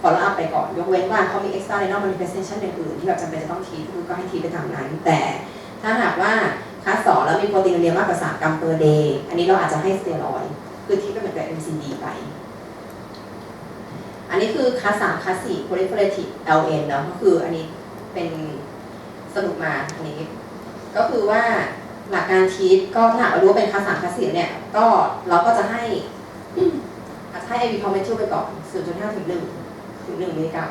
follow up ไปก่อนยกเว้นว่าเขามี extra renal manifestation อย่างอื่นที่แบบจำเป็นจะต้องทีคือก็ให้ทีไปตามนั้นแต่ถ้าหากว่าคลาส2แล้วมีโปรตีนโรเลียมากกว่า3 กรัม per day อันนี้เราอาจจะให้สเตียรอยด์คือทีก็เหมือนกับ MCD ไปอันนี้คือคลาส3คลาส4 proliferative LN เนาะก็คืออันนี้เป็นสรุปมาอันนี้ก็คือว่าหลักการทีก็ถ้าเรารู้ว่าเป็นคลาส3คลาส4เนี่ยก็เราก็จะให้อาจจะให้ IV พอเมทิลไปก่อน 0.5 ถึง 1 มิลลิกรัม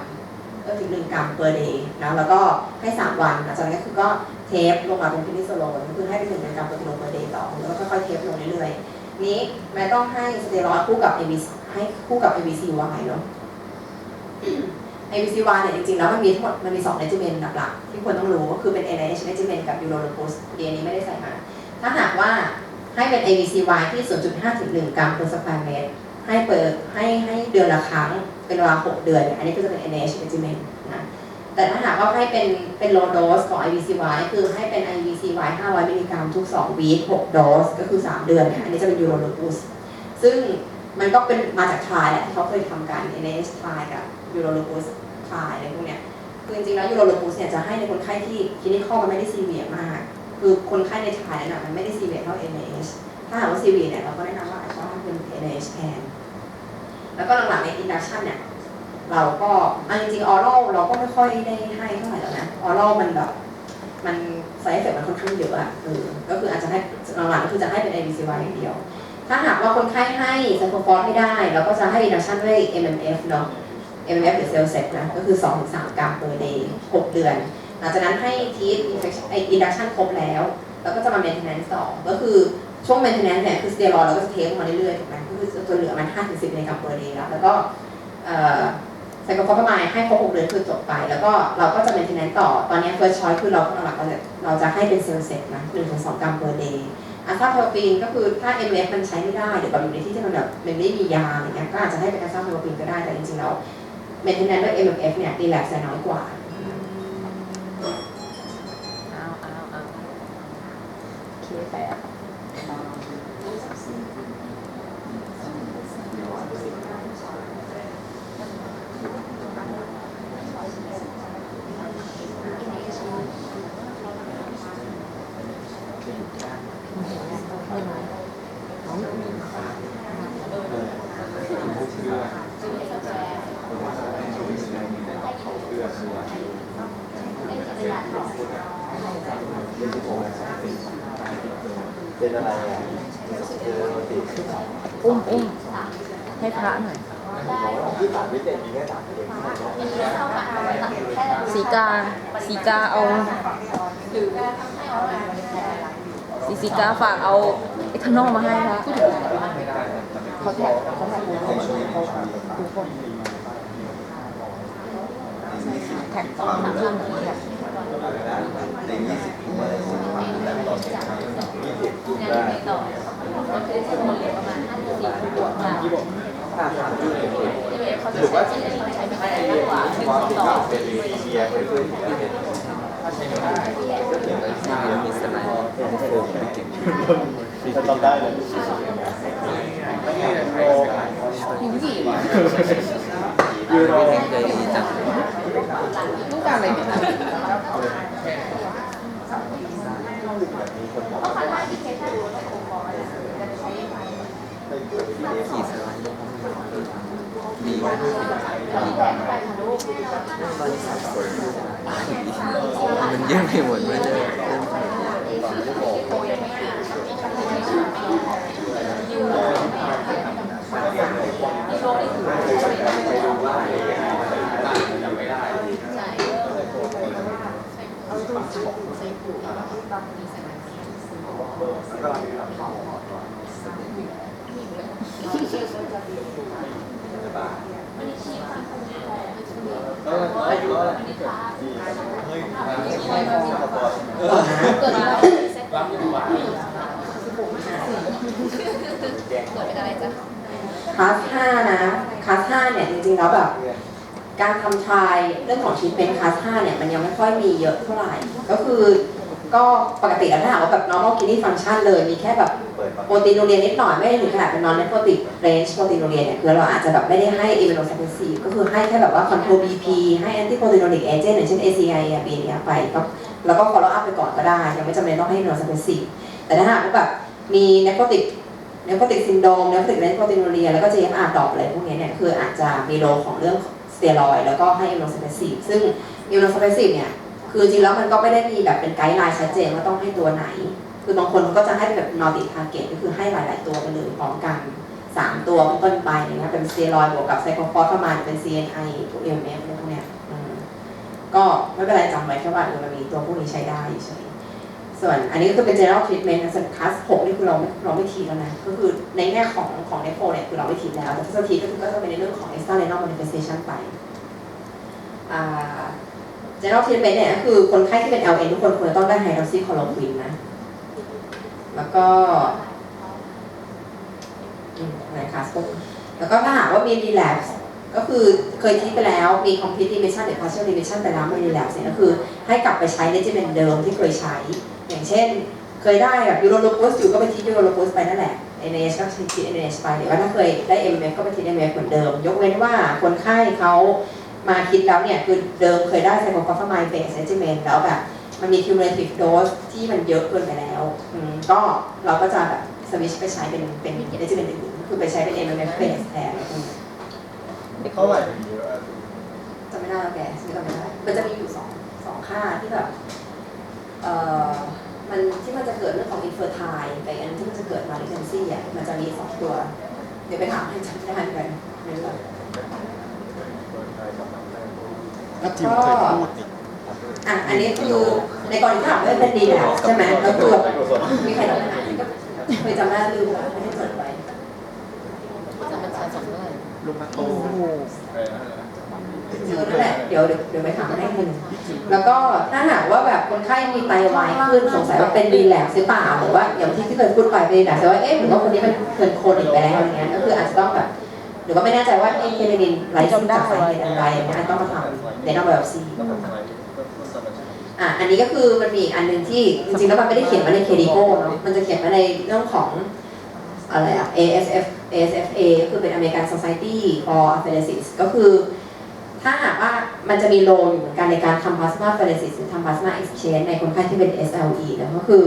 ก็ถึง 1 กรัม per day นะแล้วก็ให้3 วันหลังจากนั้นก็คือก็เทปลงมาเป็นพินิโซโลนก็คือให้เป็น1 มิลลิกรัม per กิโล per day ต่อแล้วก็ค่อยๆเทปลงเรื่อยๆนี้แม้ต้องให้สเตียรอยด์คู่กับ ABC ให้คู่กับ ABCY เนาะ ABCY เนี่ยจริงๆแล้วมันมีทั้งหมดมันมี2 regimen หลักๆที่ควรต้องรู้ก็คือเป็น NIH regimen กับ Urolupus เรียนนี้ไม่ได้ใส่มาถ้าหากว่าให้เป็น ABCY ที่ 0.5 ถึง 1 กรัม per square meter ให้เดือนละครั้งเป็นเวลา6 เดือนเนี่ยอันนี้ก็จะเป็น NIH regimen นะแต่ถ้าหากว่าให้เป็น low dose ของ IBCY คือให้เป็น IBCY 500 มิลลิกรัมทุก2 วีค 6 โดสก็คือ 3 เดือนเนี่ยอันนี้จะเป็น Urolupus ซึ่งมันก็เป็นมาจาก trial แหละที่เขาเคยทำกัน NIH trial กับ Urolupus trial อะไรพวกเนี้ยคือจริงๆแล้ว Urolupus เนี่ยจะให้ในคนไข้ที่คลินิคอลมันไม่ได้ซีเวียร์มากคือคนไข้ใน trial นั้นมันไม่ได้ซีเวียร์เท่า NIH ถ้าหากว่าซีเวียร์เนี่ยเราก็แนะนำว่าอาจจะให้เป็น NIH แทนแล้วก็หลังๆใน induction เนี่ยเราก็จริงๆ oral เราก็ไม่ค่อยได้ให้เท่าไหร่แล้วนะ oral มันแบบมัน side effect มันค่อนข้างเยอะอ่ะก็คืออาจจะให้หลังๆก็คือจะให้เป็น IBCY อย่างเดียวถ้าหากว่าคนไข้ให้ไซโคฟอสไม่ได้เราก็จะให้ induction ด้วย MMF เนาะ MMF หรือ Cellcept นะก็คือ 2-3 กรัม per day 6 เดือนหลังจากนั้นให้ทีส induction ครบแล้วก็จะมา maintenance ต่อก็คือช่วง maintenance เนี่ยคือสเตียรอยด์เราก็จะเทคมาเรื่อยๆถูกไหมก็คือจนเหลือมัน 5-10 มิลลิกรัม per day แล้วก็ไซโคฟอสประมาณให้ครบ6 เดือนคือจบไปแล้วก็เราก็จะ maintenance ต่อตอนนี้ first choice คือเราหลักๆเราจะให้เป็น Cellcept นะ 1-2 กรัม per day อะซาพาราฟีนก็คือถ้า MF มันใช้ไม่ได้หรือแบบอยู่ในที่ที่มันแบบมันไม่มียาอะไรเงี้ยก็อาจจะให้เป็นอะซาพาราฟีนก็ได้แต่จริงๆแล้ว maintenance ด้วย MMF เนี่ยรีแลกซ์น้อยกว่าโอเคแปะเป็นอะไรอ่ะอุ้มให้พระหน่อยที่ต่างวิจัยมีแค่3 เองสีกาเอาสีกาฝากเอาไอ้ข้างนอกมาให้พระเขาแท็กทุกคนแท็กต่อหนักเรื่องหนึ่งแท็กหรือว่าใช้ไม่ได้มากกว่า1-2 ต่อเป็นเบียร์เป็นถ้าใช้ไม่ได้ก็เปลี่ยนไปที่มีสไลด์จะจำได้เลยไม่ใช่โลยูโรต้องการอะไรเนี่ยขี่สไลด์ดีไหมมันเยอะไปหมดเลยคลาส 5 นะคลาส 5 เนี่ยจริงๆแล้วแบบการทำทรายเรื่องของทรีทเมนต์คลาส 5 เนี่ยมันยังไม่ค่อยมีเยอะเท่าไหร่ก็ปกติแล้วถ้าหากว่าแบบ normal kidney function เลยมีแค่แบบโปรตีนูเรียนนิดหน่อยไม่ถึงขนาดเป็น non-nephrotic range โปรตีนูเรียนเนี่ยคือเราอาจจะแบบไม่ได้ให้ immunosuppressive ก็คือให้แค่แบบว่า control BP ให้ antiproteinuric agent อย่างเช่น ACI ARB เนี่ยไปแล้วก็ follow up ไปก่อนก็ได้ยังไม่จำเป็นต้องให้ immunosuppressive แต่ถ้าหากว่าแบบมี nephrotic syndrome nephrotic proteinuria แล้วก็ GFR ดรอปอะไรพวกนี้เนี่ยคืออาจจะมีโรของเรื่องสเตียรอยด์แล้วก็ให้ immunosuppressive ซึ่ง immunosuppressive เนี่ยคือจริงแล้วมันก็ไม่ได้มีแบบเป็นไกด์ไลน์ชัดเจนว่าต้องให้ตัวไหนคือบางคนก็จะให้แบบ multi target ก็คือให้หลายๆตัวไปเลยพร้อมกัน3 ตัวเป็นต้นไปเนี่ยเป็นสเตียรอยด์บวกกับไซโคฟอสประมาณเป็น CNI พวก MMF อะไรพวกเนี้ยก็ไม่เป็นไรจำไว้แค่ว่ามันมีตัวพวกนี้ใช้ได้เฉยส่วนอันนี้ก็คือเป็น general treatment ส่วนคลาส 6 นี่คือเราไม่ทีแล้วนะก็คือในแง่ของ nephro เนี่ยคือเราไม่ทีแล้วแต่ถ้าจะทีก็คือก็จะเป็นในเรื่องของ extra renal manifestation ไป general treatment เนี่ยก็คือคนไข้ที่เป็น LN ทุกคนควรจะต้องได้ไฮดรอกซีคลอโรควินนะแล้วก็อะไรคะแล้วก็ถ้าหากว่ามี relapse ก็คือเคยทีไปแล้วมี complete remission หรือ partial remission ไปแล้วมี relapse เนี่ยก็คือให้กลับไปใช้ regimen เดิมที่เคยใช้อย่างเช่นเคยได้แบบยูโรโลปุสอยู่ก็ไปทียูโรโลปุสไปนั่นแหละ NH ก็ที NH ไปหรือว่าถ้าเคยได้ MMF ก็ไปที MMF เหมือนเดิมยกเว้นว่าคนไข้เขามาคิดแล้วเนี่ยคือเดิมเคยได้ไซโคคอฟามายเบสเรจิเมนแล้วแบบมันมี cumulative dose ที่มันเยอะเกินไปแล้วก็เราก็จะแบบสวิชไปใช้เป็นเรจิเมนอื่นคือไปใช้เป็น MMF base แทนเท่าไหร่ จำไม่ได้แล้วแกซื้อจำไม่ได้มันจะมีอยู่สองค่าที่แบบมันที่มันจะเกิดเรื่องของ infertile กับอันที่มันจะเกิด malignancy อ่ะมันจะมี2ตัวเดี๋ยวไปถามให้จำได้กันไม่รู้แล้วก็อันนี้คือในกรณีที่ถามว่าเป็นดีแล้วใช่ไหมแล้วคือมีใครจำได้ไหมก็เคยจำได้ลืมแล้วไม่ได้จดไว้จะมันใช้2เรื่อง ลูกนักโต นั่นแหละเดี๋ยวไปถามให้คุณแล้วก็ถ้าหากว่าแบบคนไข้มีไตวายขึ้นสงสัยว่าเป็นดีแลกหรือเปล่าหรือว่าอย่างที่เคยพูดไปเป็นดีแลกแต่ว่าหรือว่าคนนี้มันเกินโคนิกไปแล้วอะไรเงี้ยก็คืออาจจะต้องแบบหรือว่าไม่แน่ใจว่าเคเนดินไลซ์จากสาเหตุอะไรอย่างเงี้ยต้องมาทำในนอกไบโอซีอันนี้ก็คือมันมีอันนึงที่จริงๆแล้วมันไม่ได้เขียนมาในเคดิโก้เนาะมันจะเขียนมาในเรื่องของอะไรASFA ก็คือเป็น American Society for Apheresis ก็คือถ้าหากว่ามันจะมีโลอยู่เหมือนกันในการทำ plasma pheresis หรือทำ plasma exchange ในคนไข้ที่เป็น SLE นะก็คือ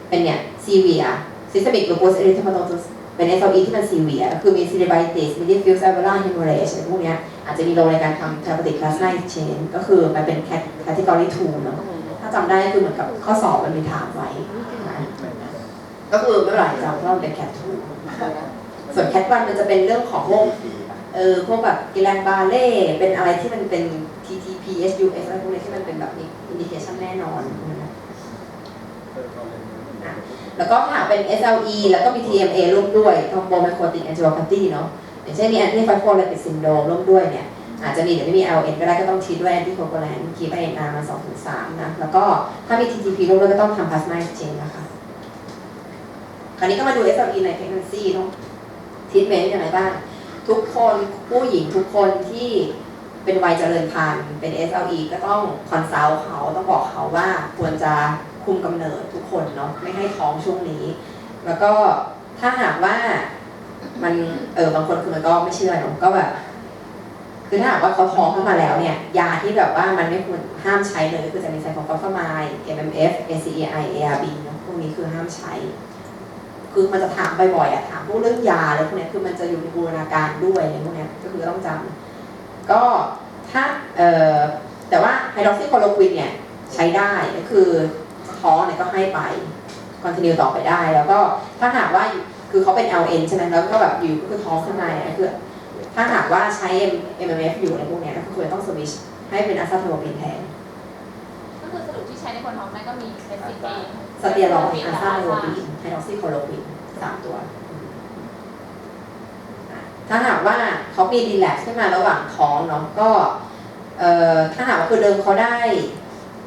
เป็นเนี่ย severe systemic lupus erythematosus เป็น SLE ที่มัน severe ก็คือมี cerebritis มี diffuse alveolar hemorrhage พวกนี้อาจจะมีโลในการทำ therapeutic plasma exchange ก็คือมันเป็น category 2 เนาะถ้าจำได้คือเหมือนกับข้อสอบมันมีถามไว้นะก็คือไม่เป็นไรจำว่ามันเป็น cat 2ส่วน cat 1มันจะเป็นเรื่องของพวกแบบกิแลนบาเล่เป็นอะไรที่มันเป็น TTP SUS อะไรพวกนี้ที่มันเป็นแบบอินดิเคชันแน่นอนแล้วก็ถ้าเป็น SLE แล้วก็มี TMA ร่วมด้วย thromboembolic angiopathy เนาะอย่างเช่นมี anti-phospholipid syndrome ร่วมด้วยเนี่ยอาจจะมีหรือไม่มี LN ก็ได้ก็ต้องทีด้วย anticoagulant keep INR มา 2-3 นะแล้วก็ถ้ามี TTP ร่วมด้วยก็ต้องทำ plasma exchange นะคะคราวนี้ก็มาดู SLE ใน pregnancy เนาะ treatment อย่างไรบ้างทุกคนผู้หญิงทุกคนที่เป็นวัยเจริญพันธุ์เป็น SLE ก็ต้องคอนซัลท์เขาต้องบอกเขาว่าควรจะคุมกำเนิดทุกคนเนาะไม่ให้ท้องช่วงนี้แล้วก็ถ้าหากว่ามันบางคนคือมันก็ไม่เชื่อเนาะก็แบบคือถ้าหากว่าเขาท้องขึ้นมาแล้วเนี่ยยาที่แบบว่ามันไม่ควรห้ามใช้เลยคือจะมีไซโคลอฟามาย MMF ACEI ARB เนาะพวกนี้คือห้ามใช้คือมันจะถามบ่อยๆถามพวกเรื่องยาอะไรพวกนี้คือมันจะอยู่ในบูรณาการด้วยอะไรพวกนี้ก็คือต้องจำก็ถ้าแต่ว่าไฮดรอกซีคลอโรควินเนี่ยใช้ได้ก็คือท้องเนี่ยก็ให้ไปคอนติเนียต่อไปได้แล้วก็ถ้าหากว่าคือเขาเป็น LN ใช่ไหมแล้วก็แบบอยู่ก็คือท้องขึ้นมาเนี่ยคือถ้าหากว่าใช้ MMF อยู่ในพวกนี้ก็คือต้องสวิชให้เป็นอะซาโทโรปินแทนก็คือสรุปที่ใช้ในคนท้องได้ก็มีเป็นสเตียรอยด์อะซาโทโรปินไฮดรอกซีคลอโรควิน3 ตัวถ้าหากว่าเขามีดีแลกซ์ขึ้นมาระหว่างท้องเนาะก็ถ้าหากว่าคือเดิมเขาได้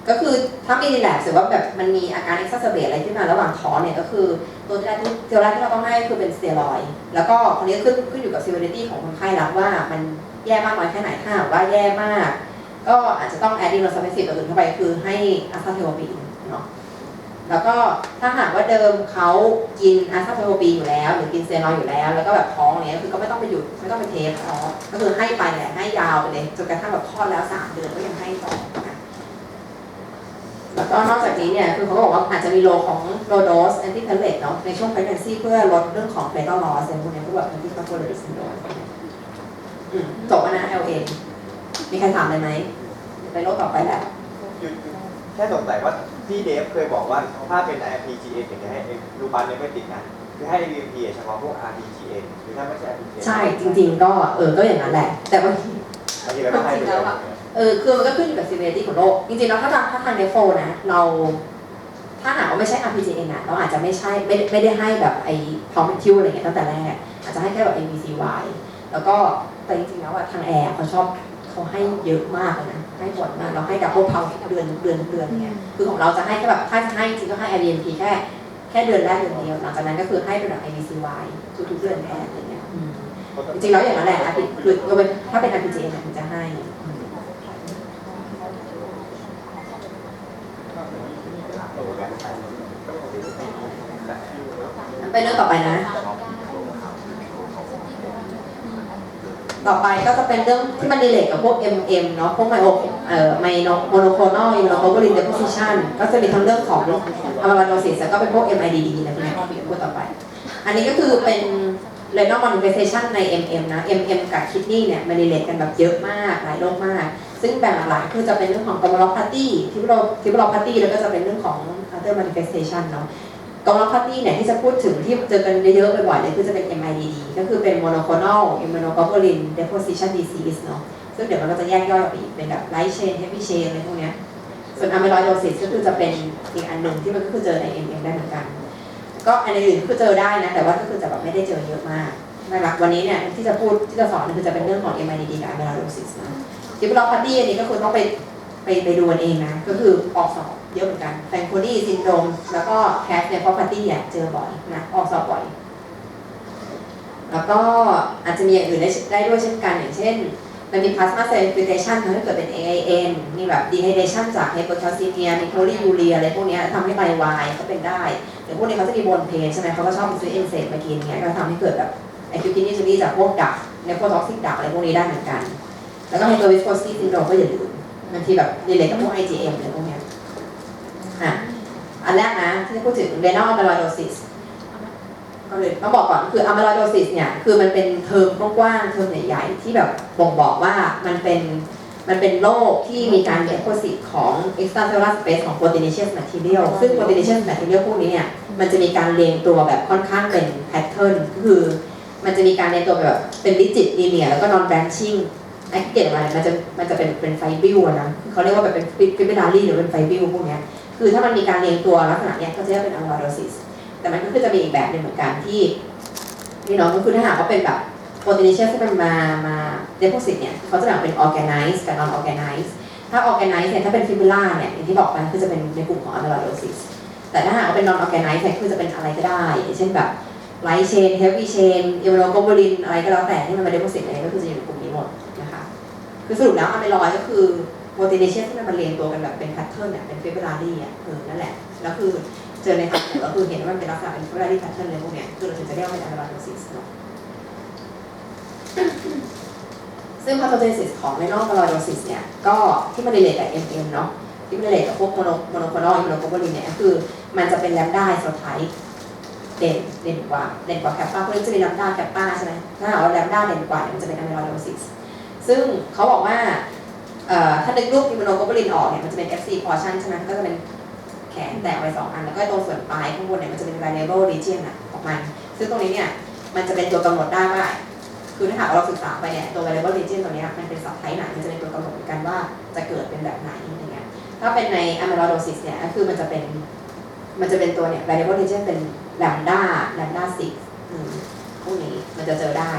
ก็คือถ้ามีดีแลกซ์หรือว่าแบบมันมีอาการเอ็กซ์เซอร์เบตอะไรขึ้นมาระหว่างท้องเนี่ยก็คือตัวแรกที่เราต้องให้คือเป็นสเตียรอยด์แล้วก็คนนี้ขึ้นอยู่กับซีเวอริตี้ของคนไข้แล้วว่ามันแย่มากน้อยแค่ไหนถ้าหากว่าแย่มากก็อาจจะต้องแอดดิโนซัมเมซิฟตัวอื่นเข้าไปคือให้อะซาเทโอปินเนาะแล้วก็ถ้าหากว่าเดิมเขากินอะซาโทโรปีอยู่แล้วหรือกินเซนอยอยู่แล้วแล้วก็แบบท้องเนี้ยคือก็ไม่ต้องไปหยุดไม่ต้องไปเทปท้องก็คือให้ไปแหละให้ยาวไปเลยจนกระทั่งแบบคลอดแล้ว3 เดือนก็ยังให้ต่อนะแล้วก็นอกจากนี้เนี่ยคือเขาบอกว่าอาจจะมีโลของโลโดสแอนติเพลเลตเนาะในช่วง pregnancy เพื่อลดเรื่องของ fetal loss อะไรพวกนี้พวกแบบ anti-phospholipid syndrome จบแล้วนะ LA มีใครถามอะไรไหมไปโลกต่อไปแหละแค่สงสัยว่าพี่เดฟเคยบอกว่าถ้าเป็น RPGA ถึงจะให้รูปันเนี่ยไม่ติดนะคือให้ AVP เฉพาะพวก RPGA หรือถ้าไม่ใช่ RPGA ใช่จริงๆก็ก็อย่างนั้นแหละแต่บางที แล้วให้ไปเลยคือมันก็ขึ้นอยู่กับ severity ของโรคจริงๆแล้วถ้าทางเนฟโฟนะเราถ้าหากว่าไม่ใช่ RPGA นะเราอาจจะไม่ได้ให้แบบไอ้พอมคิวอะไรเงี้ยตั้งแต่แรกอาจจะให้แค่แบบ ABCY แล้วก็แต่จริงๆแล้วทางแอร์เขาชอบเขาให้เยอะมากเลยนะ ให้บ่อยมากเราให้ดับเบิลเพาเดือนเนี่ยคือของเราจะให้แค่แบบถ้าจะให้จริงก็ให้ IBMP แค่เดือนแรกเดือนเดียวหลังจากนั้นก็คือให้เป็นแบบ IBCY ทุกๆเดือนแทนอะไรเงี้ยจริงๆแล้วอย่างนั้นแหละคือถ้าเป็น RPGA เนี่ยถึงจะให้ไปเรื่องต่อไปนะ ต่อไปก็จะเป็นเรื่องที่มันรีเลทกับพวก MM เนาะพวกไมโมโนโคลนอลอิมมูโนโกลบูลินเดโพซิชันก็จะมีทั้งเรื่องของอะมาลาโดซิสแล้วก็เป็นพวก MIDD นะพวกนี้พูดต่อไป อันนี้ก็คือเป็น renal manifestation ใน MM นะ MM กับ kidney เนี่ยมันรีเลทกันแบบเยอะมากหลายโรคมาก ซึ่งแบ่งหลักๆคือจะเป็นเรื่องของ glomerulopathy fibrillopathy แล้วก็จะเป็นเรื่องของ other manifestation เนาะglomerulopathy เนี่ยที่จะพูดถึงที่เจอกันเยอะๆบ่อยๆเลยคือจะเป็น MIDD ก็คือเป็น monoclonal immunoglobulin deposition disease เนาะซึ่งเดี๋ยวมันก็จะแยกย่อยออกไปอีกเป็นแบบ light chain heavy chain อะไรพวกเนี้ยส่วน amyloidosis ก็คือจะเป็นอีกอันหนึ่งที่มันก็คือเจอใน MM ได้เหมือนกันก็อันอื่นก็เจอได้นะแต่ว่าก็คือจะแบบไม่ได้เจอเยอะมากหลักๆวันนี้เนี่ยที่จะสอนคือจะเป็นเรื่องของ MIDD กับ amyloidosis นะ fibrillopathy อันนี้ก็คือต้องไปดูกันเองนะก็คือออกสอบเยอะเหมือนกันแฟนโคดี้ซินโดรมแล้วก็แคสเนี่ยเพราะพาร์ตี้เนี่ยเจอบ่อยนะออกสอบบ่อยแล้วก็อาจจะมีอย่างอื่นได้ด้วยเช่นกันอย่างเช่นมันมี plasma cell infiltration ทำให้เกิดเป็น AIN มีแบบ dehydration จาก hypocalcemia มี polyuria อะไรพวกนี้ทำให้ไตวายก็เป็นได้หรือพวกนี้เขาจะมีบนเพนใช่ไหมเขาก็ชอบซื้อเอนเซมมากินเงี้ยก็ทำให้เกิดแบบ acute kidney injury จากพวกดัก nephrotoxic ดักอะไรพวกนี้ได้เหมือนกันแล้วก็ hyperviscosity syndrome ก็อย่าลืมบางทีแบบรีเลทกับพวก IgM อะไรพวกเนี้ยอันแรกนะที่พูดถึง renal amyloidosis ก็เลยต้องบอกก่อนคือ amyloidosis เนี่ยคือมันเป็นเทอมกว้างๆเทอมใหญ่ๆที่แบบบ่งบอกว่ามันเป็นโรคที่มีการ deposit ของ extracellular space ของ proteinaceous material ซึ่ง proteinaceous material พวกนี้เนี่ยมันจะมีการเรียงตัวแบบค่อนข้างเป็น pattern ก็คือมันจะมีการเรียงตัวแบบเป็น rigid linear แล้วก็ non branching ไอ้ที่เกิดมามันจะเป็นไฟบิลนะคือเขาเรียกว่าแบบเป็นฟิบริลารีหรือเป็นไฟบิลพวกนี้คือถ้ามันมีการเรียงตัวลักษณะเนี้ยก็จะเรียกเป็นอะมิโลไดซิสแต่มันก็คือจะมีอีกแบบหนึ่งเหมือนกันที่นี่เนาะก็คือถ้าหากว่าเป็นแบบโปรตีนเชียที่มันมาเดโพซิตเนี่ยเขาจะแบ่งเป็นออร์แกไนซ์กับนอนออร์แกไนซ์ถ้าออร์แกไนซ์เนี่ยถ้าเป็นฟิบริลาเนี่ยอย่างที่บอกไปคือจะเป็นในกลุ่มของอะมิโลไดซิสแต่ถ้าหากว่าเป็นนอนออร์แกไนซ์เนี่ยคือจะเป็นอะไรก็ได้เช่นแบบไลท์เชนเฮฟวี่เชนอิมมูโนโกลบูลินอะไรก็แล้วแต่ที่มันมาเดโพซิตเนี่ยก็คือจะอยู่ในกลุ่มนี้หมดนะคะคือสรุปแล้วอะมิโลอยด์ก็คือโปรตีนเชียที่มันมาเรียงตัวกันแบบเป็นแพทเทิร์นเนี่ยเป็นฟิบริลารีอ่ะนั่นแหละแล้วคือเจอในทางก็คือเห็นว่ามันเป็นลักษณะเป็น fibrillary pattern เลยพวกเนี้ยคือเราถึงจะเรียกว่าเป็น amyloidosis เนาะซึ่ง pathogenesis ของ renal amyloidosis เนี่ยก็ที่มัน relate กับ MM เนาะที่มัน relate กับพวก monoclonal immunoglobulin เนี่ยก็คือมันจะเป็น lambda isotype เด่นกว่าแคปป้าเพราะฉะนั้นจะมี lambda แคปป้าใช่ไหมถ้าหากว่า lambda เด่นกว่ามันจะเป็น amyloidosis ซึ่งเขาบอกว่าถ้านึกรูป immunoglobulin ออกเนี่ยมันจะเป็น FC portion ใช่ไหมก็จะเป็นแขนแตกไป2 อันแล้วก็ตรงส่วนปลายข้างบนเนี่ยมันจะเป็น variable region ของมันซึ่งตรงนี้เนี่ยมันจะเป็นตัวกำหนดได้ว่าคือถ้าหากเราศึกษาไปเนี่ยตัว variable region ตัวนี้มันเป็น subtype ไหนมันจะเป็นตัวกำหนดเหมือนกันว่าจะเกิดเป็นแบบไหนอย่างเงี้ยถ้าเป็นใน amyloidosis เนี่ยก็คือมันจะเป็นตัวเนี่ย variable region เป็น lambda 6พวกนี้มันจะเจอได้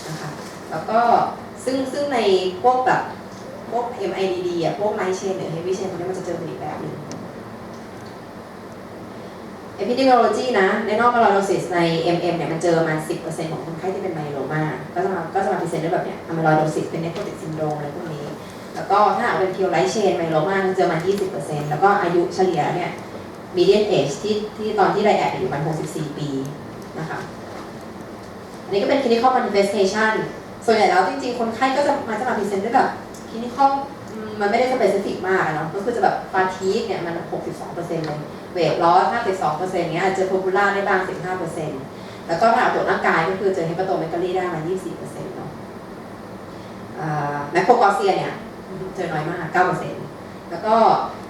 นะคะแล้วก็ซึ่งในพวกแบบพวก MIDD อ่ะพวก light chain หรือ heavy chain พวกนี้มันจะเจอเป็นอีกแบบหนึ่งepidemiology นะ renal amyloidosis ใน MM เนี่ยมันเจอประมาณ 10% ของคนไข้ที่เป็นไมโลมาก็จะมาพรีเซนต์ด้วยแบบเนี้ย amyloidosis เป็น nephrotic syndrome อะไรพวกนี้แล้วก็ถ้าหากเป็น pure light chain ไมโลมาเจอมา 20% แล้วก็อายุเฉลี่ยเนี่ย median age ที่ตอนที่ไดแอดอยู่ประมาณ64 ปีนะคะอันนี้ก็เป็น clinical manifestation ส่วนใหญ่แล้วจริงๆคนไข้ก็จะมาพรีเซนต์ด้วยแบบ clinical มันไม่ได้ specific มากเนาะก็คือจะแบบ fatigue เนี่ยมัน 62% เลยเวทลอส 52% เงี้ยอาจจะ popular ได้บ้าง 15% แล้วก็ถ้าตรวจร่างกายก็คือเจอ hepatomegaly ได้มา 24% เนาะแมคโครกอเซียเนี่ยเจอน้อยมาก 9% แล้วก็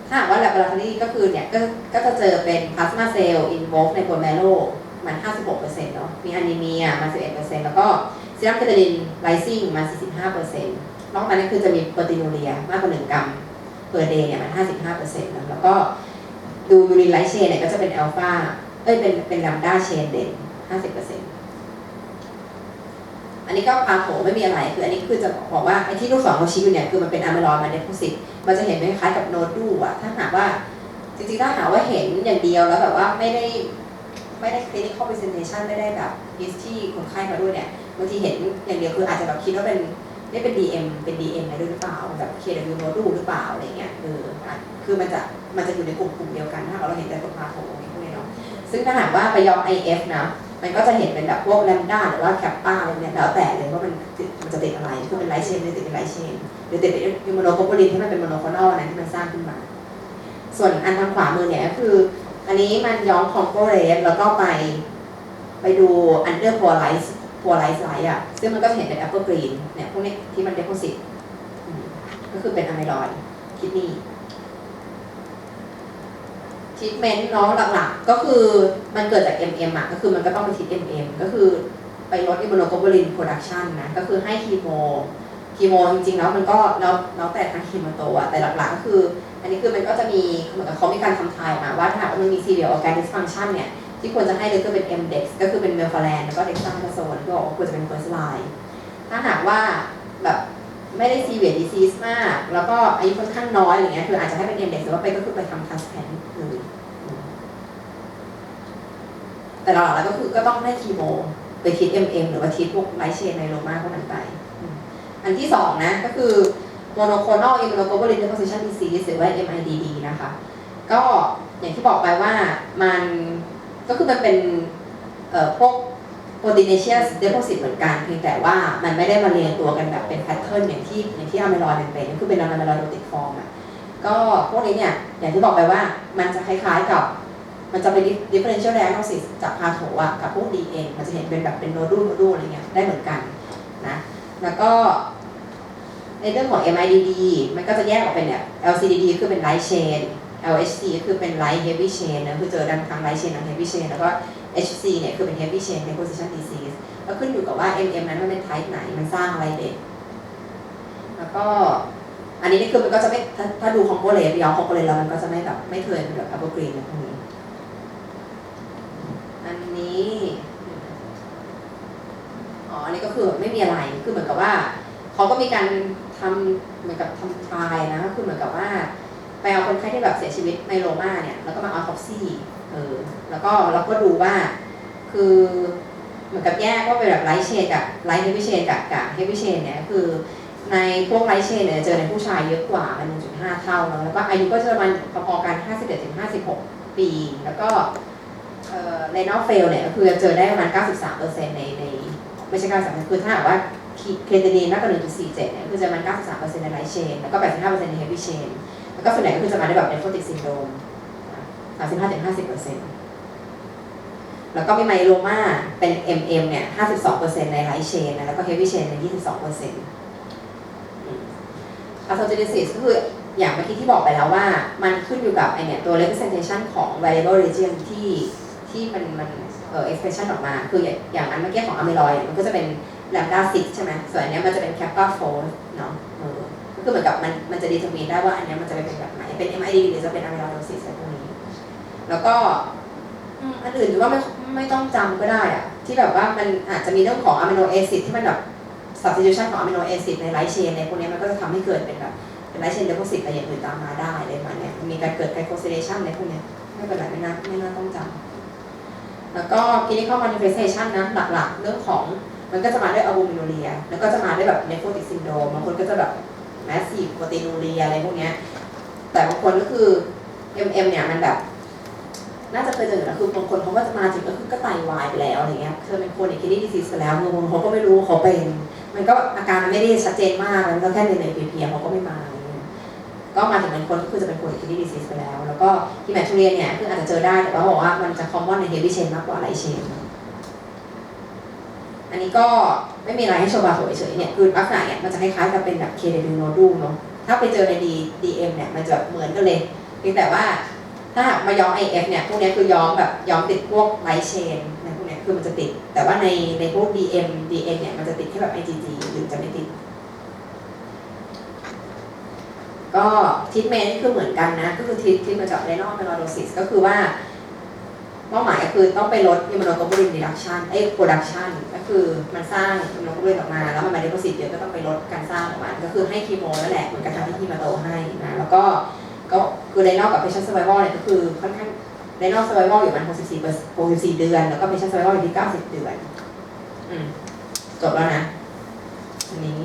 ถ้าหากว่า laboratory ก็คือเนี่ยก็จะเจอเป็น plasma cell involved ใน bone marrow มัน 56% เนาะมี anemia มา 11% แล้วก็ serum creatinine rising มา 45%นอกจากนั้นคือจะมีโปรตีนูเรียมากกว่า1 กรัม per day เนี่ยมัน 55% นะแล้วก็ดูยูรินไลท์เชนเนี่ยก็จะเป็นอัลฟาเป็นลัมด้าเชนเด่น 50% อันนี้ก็พาโผไม่มีอะไรคืออันนี้คือจะบอกว่าไอ้ที่ลูกศรเขาชี้อยู่เนี่ยคือมันเป็นอะมิลอยด์มาเดโพซิตมันจะเห็นคล้ายๆกับโนดูอะถ้าหากว่าจริงๆถ้าหากว่าเห็นอย่างเดียวแล้วแบบว่าไม่ได้ clinical presentation ไม่ได้แบบ list ที่คนไข้มาด้วยเนี่ยบางทีเห็นอย่างเดียวคืออาจจะแบบคิดว่าเป็นDM เป็น DM อะไรด้วยหรือเปล่าแบบ KW โนดูหรือเปล่าอะไรเงี้ยคือมันจะอยู่ในกลุ่มเดียวกันถ้าเราเห็นแต่ตัวพาโผพวกนี้เนาะซึ่งถ้าหากว่าไปย้อม IF นะมันก็จะเห็นเป็นแบบพวกแลมด้าหรือว่าแคปป้าอะไรเนี่ยแล้วแต่เลยว่ามันจะติดอะไรคือเป็นไลท์เชนหรือติดเป็นไลท์เชนหรือติดเป็นอิมมูโนโกลบูลินที่มันเป็นโมโนโคลอลนะที่มันสร้างขึ้นมาส่วนอันทางขวามือเนี่ยก็คืออันนี้มันย้อมคอมโพเรสแล้วก็ไปดูอันเดอร์โพลไลซ์ไลท์อ่ะซึ่งมันก็จะเห็นเป็นแอปเปิลกรีนเนี่ยพวกนี้ที่มันเดโพซิตก็คือเป็นอะมิลอยด์คิดนี่ทรีทเมนต์เนาะหลักๆก็คือมันเกิดจาก MM อ่ะก็คือมันก็ต้องไปทิท MM ก็คือไปลดอิมมูโนโกลบูลินโปรดักชันนะก็คือให้คีโมจริงๆแล้วมันก็แล้วแต่ทางคีโมโตอ่ะแต่หลักๆก็คืออันนี้คือมันก็จะมีเหมือนกับเขามีการทำทายออกมาว่าถ้ามันมี serial organ dysfunction เนี่ยที่ควรจะให้เลยก็เป็น MDEX ก็คือเป็นเมลฟาแลนแล้วก็เด็กซัมพาโซนก็บอกว่าควรจะเป็น first line ถ้าหากว่าแบบไม่ได้ severe disease มากแล้วก็อายุค่อนข้างน้อยอย่างเงี้ยคืออาจจะให้เป็น MDEX หรือว่าไปก็คือไปทำ transplant เลยแต่หลักๆแล้วก็คือก็ต้องให้คีโมไปทิท MM หรือว่าทิทพวกไลท์เชนไมโลมาพวกนั้นไปอันที่สองนะก็คือ monoclonal immunoglobulin deposition disease หรือว่า MIDD นะคะก็อย่างที่บอกไปว่ามันก็คือมันเป็นพวก proteinaceous deposit เหมือนกันเพียงแต่ว่ามันไม่ได้มาเรียงตัวกันแบบเป็น pattern อย่างที่อะมิลอยด์เป็นคือเป็นอะมิลอยด์โดติกฟอร์มอ่ะก็พวกนี้เนี่ยอย่างที่บอกไปว่ามันจะคล้ายๆกับมันจะเป็น differential diagnosis จากพาโถอ่ะกับพวก DN มันจะเห็นเป็นแบบเป็นโนดูอะไรเงี้ยได้เหมือนกันนะแล้วก็ในเรื่องของ MIDD มันก็จะแยกออกเป็นเนี่ย LCDD คือเป็น light chain LHC ก็คือเป็น light heavy chain นะคือเจอทั้ง light chain ทั้ง heavy chain แล้วก็ HC เนี่ยคือเป็น heavy chain deposition disease แล้วขึ้นอยู่กับว่า MM นั้นมันเป็น type ไหนมันสร้างอะไรเด็กแล้วก็อันนี้นี่คือมันก็จะไม่ถ้าดูของโบเลสย้อมของโบเลสแล้วมันก็จะไม่แบบไม่เคยเป็นแบบ apple green อะไรพวกนี้อันนี้อันนี้ก็คือไม่มีอะไรคือเหมือนกับว่าเขาก็มีการทำเหมือนกับทำทรายนะก็คือเหมือนกับว่าไปเอาคนไข้ที่แบบเสียชีวิตไมโลมาเนี่ยแล้วก็มาออโทปซี่แล้วก็เราก็ดูว่าคือเหมือนกับแยกว่าเป็นแบบไลท์เชนกับไลท์เฮฟวี่เชนกับเฮฟวี่เชนเนี่ยคือในพวกไลท์เชนเนี่ยเจอในผู้ชายเยอะกว่ากัน 1.5 เท่าแล้วก็อายุก็จะประมาณพอๆกัน 51-56 ปีแล้วก็ในนอฟเฟลเนี่ยก็คือจะเจอได้ประมาณ 93% ในไม่ใช่ 93%คือถ้าหากว่าเคเทนีนมากกว่า 1.47 เนี่ยคือจะประมาณ 93% ในไลท์เชนแล้วก็ 85% ในเฮฟวี่เชนแล้วก็ส่วนใหญ่ก็คือจะมาได้แบบเนฟโรติกซินโดรม 35-50% แล้วก็มีไมโลมาเป็น MM เนี่ย 52% ในไลท์เชนแล้วก็เฮฟวี่เชนใน 22%อะโทเจเนซิสก็คืออย่างเมื่อกี้ที่บอกไปแล้วว่ามันขึ้นอยู่กับไอเนี่ยตัว representation ของ variable region ที่มันexpression ออกมาคืออย่างอันเมื่อกี้ของอะมิลอยด์มันก็จะเป็น lambda 6 ใช่ไหมส่วนอันนี้มันจะเป็น kappa 4 เนาะก็คือเหมือนกับมันจะ determine ได้ว่าอันนี้มันจะเป็นแบบไหนเป็น MID หรือจะเป็น amyloidosis อะไรพวกนี้แล้วก็อันอื่นหรือว่าไม่ต้องจำก็ได้อะที่แบบว่ามันอาจจะมีเรื่องของ amino acid ที่มันแบบ substitution ของ amino acid ใน light chain ในพวกนี้มันก็จะทำให้เกิดเป็นแบบเป็น light chain deposit อะไรอย่างอื่นตามมาได้อะไรประมาณนี้มีการเกิด glycosylation ในพวกนี้ไม่เป็นไรไม่น่าต้องจำแล้วก็ clinical manifestation นะหลักๆเรื่องของมันก็จะมาด้วย albuminuria แล้วก็จะมาด้วยแบบ nephrotic syndrome บางคนก็จะแบบ massive proteinuria อะไรพวกนี้แต่บางคนก็คือ MM เนี่ยมันแบบน่าจะเคยเจออยู่นะคือบางคนเขาก็จะมาถึงก็คือก็ไตวายไปแล้วอะไรเงี้ยคือเป็นคนkidney disease ไปแล้วบางคนเขาก็ไม่รู้เขาเป็นมันก็อาการมันไม่ได้ชัดเจนมากมันก็แค่ในเพียงเขาก็ไม่มาอะไรเงี้ยก็มาถึงบางคนก็คือจะเป็นคน kidney disease ไปแล้วแล้วก็ hematuria เนี่ยคืออาจจะเจอได้แต่ว่าบอกว่ามันจะ common ใน heavy chain มากกว่า light chain อันนี้ก็ไม่มีอะไรให้โชว์บาโถเฉยๆเนี่ยคือลักษณะเนี่ยมันจะคล้ายๆกับเป็นแบบ KW nodule เนาะถ้าไปเจอใน DM เนี่ยมันจะเหมือนกันเลยเพียงแต่ว่าถ้าหากมาย้อม IF เนี่ยพวกนี้คือย้อมติดพวกไลท์เชนในพวกนี้คือมันจะติดแต่ว่าในพวก DN เนี่ยมันจะติดแค่แบบ IgG หรือจะไม่ติดก็ทรีทเมนต์คือเหมือนกันนะก็คือทรีทเมนต์กับ renal amyloidosis ก็คือว่า เป้าหมายก็คือต้องไปลด immunoglobulin reduction production ก็คือมันสร้าง immunoglobulin ออกมาแล้วมันมา deposit เยอะก็ต้องไปลดการสร้างของมันก็คือให้คีโมนั่นแหละเหมือนกับทางที่คีโมโตให้นะแล้วก็คือในนอกกับ patient survival เนี่ยก็คือค่อนข้างในนอก survival อยู่ประมาณ64เดือนแล้วก็ patient survival อยู่ที่90 เดือนจบแล้วนะอันนี้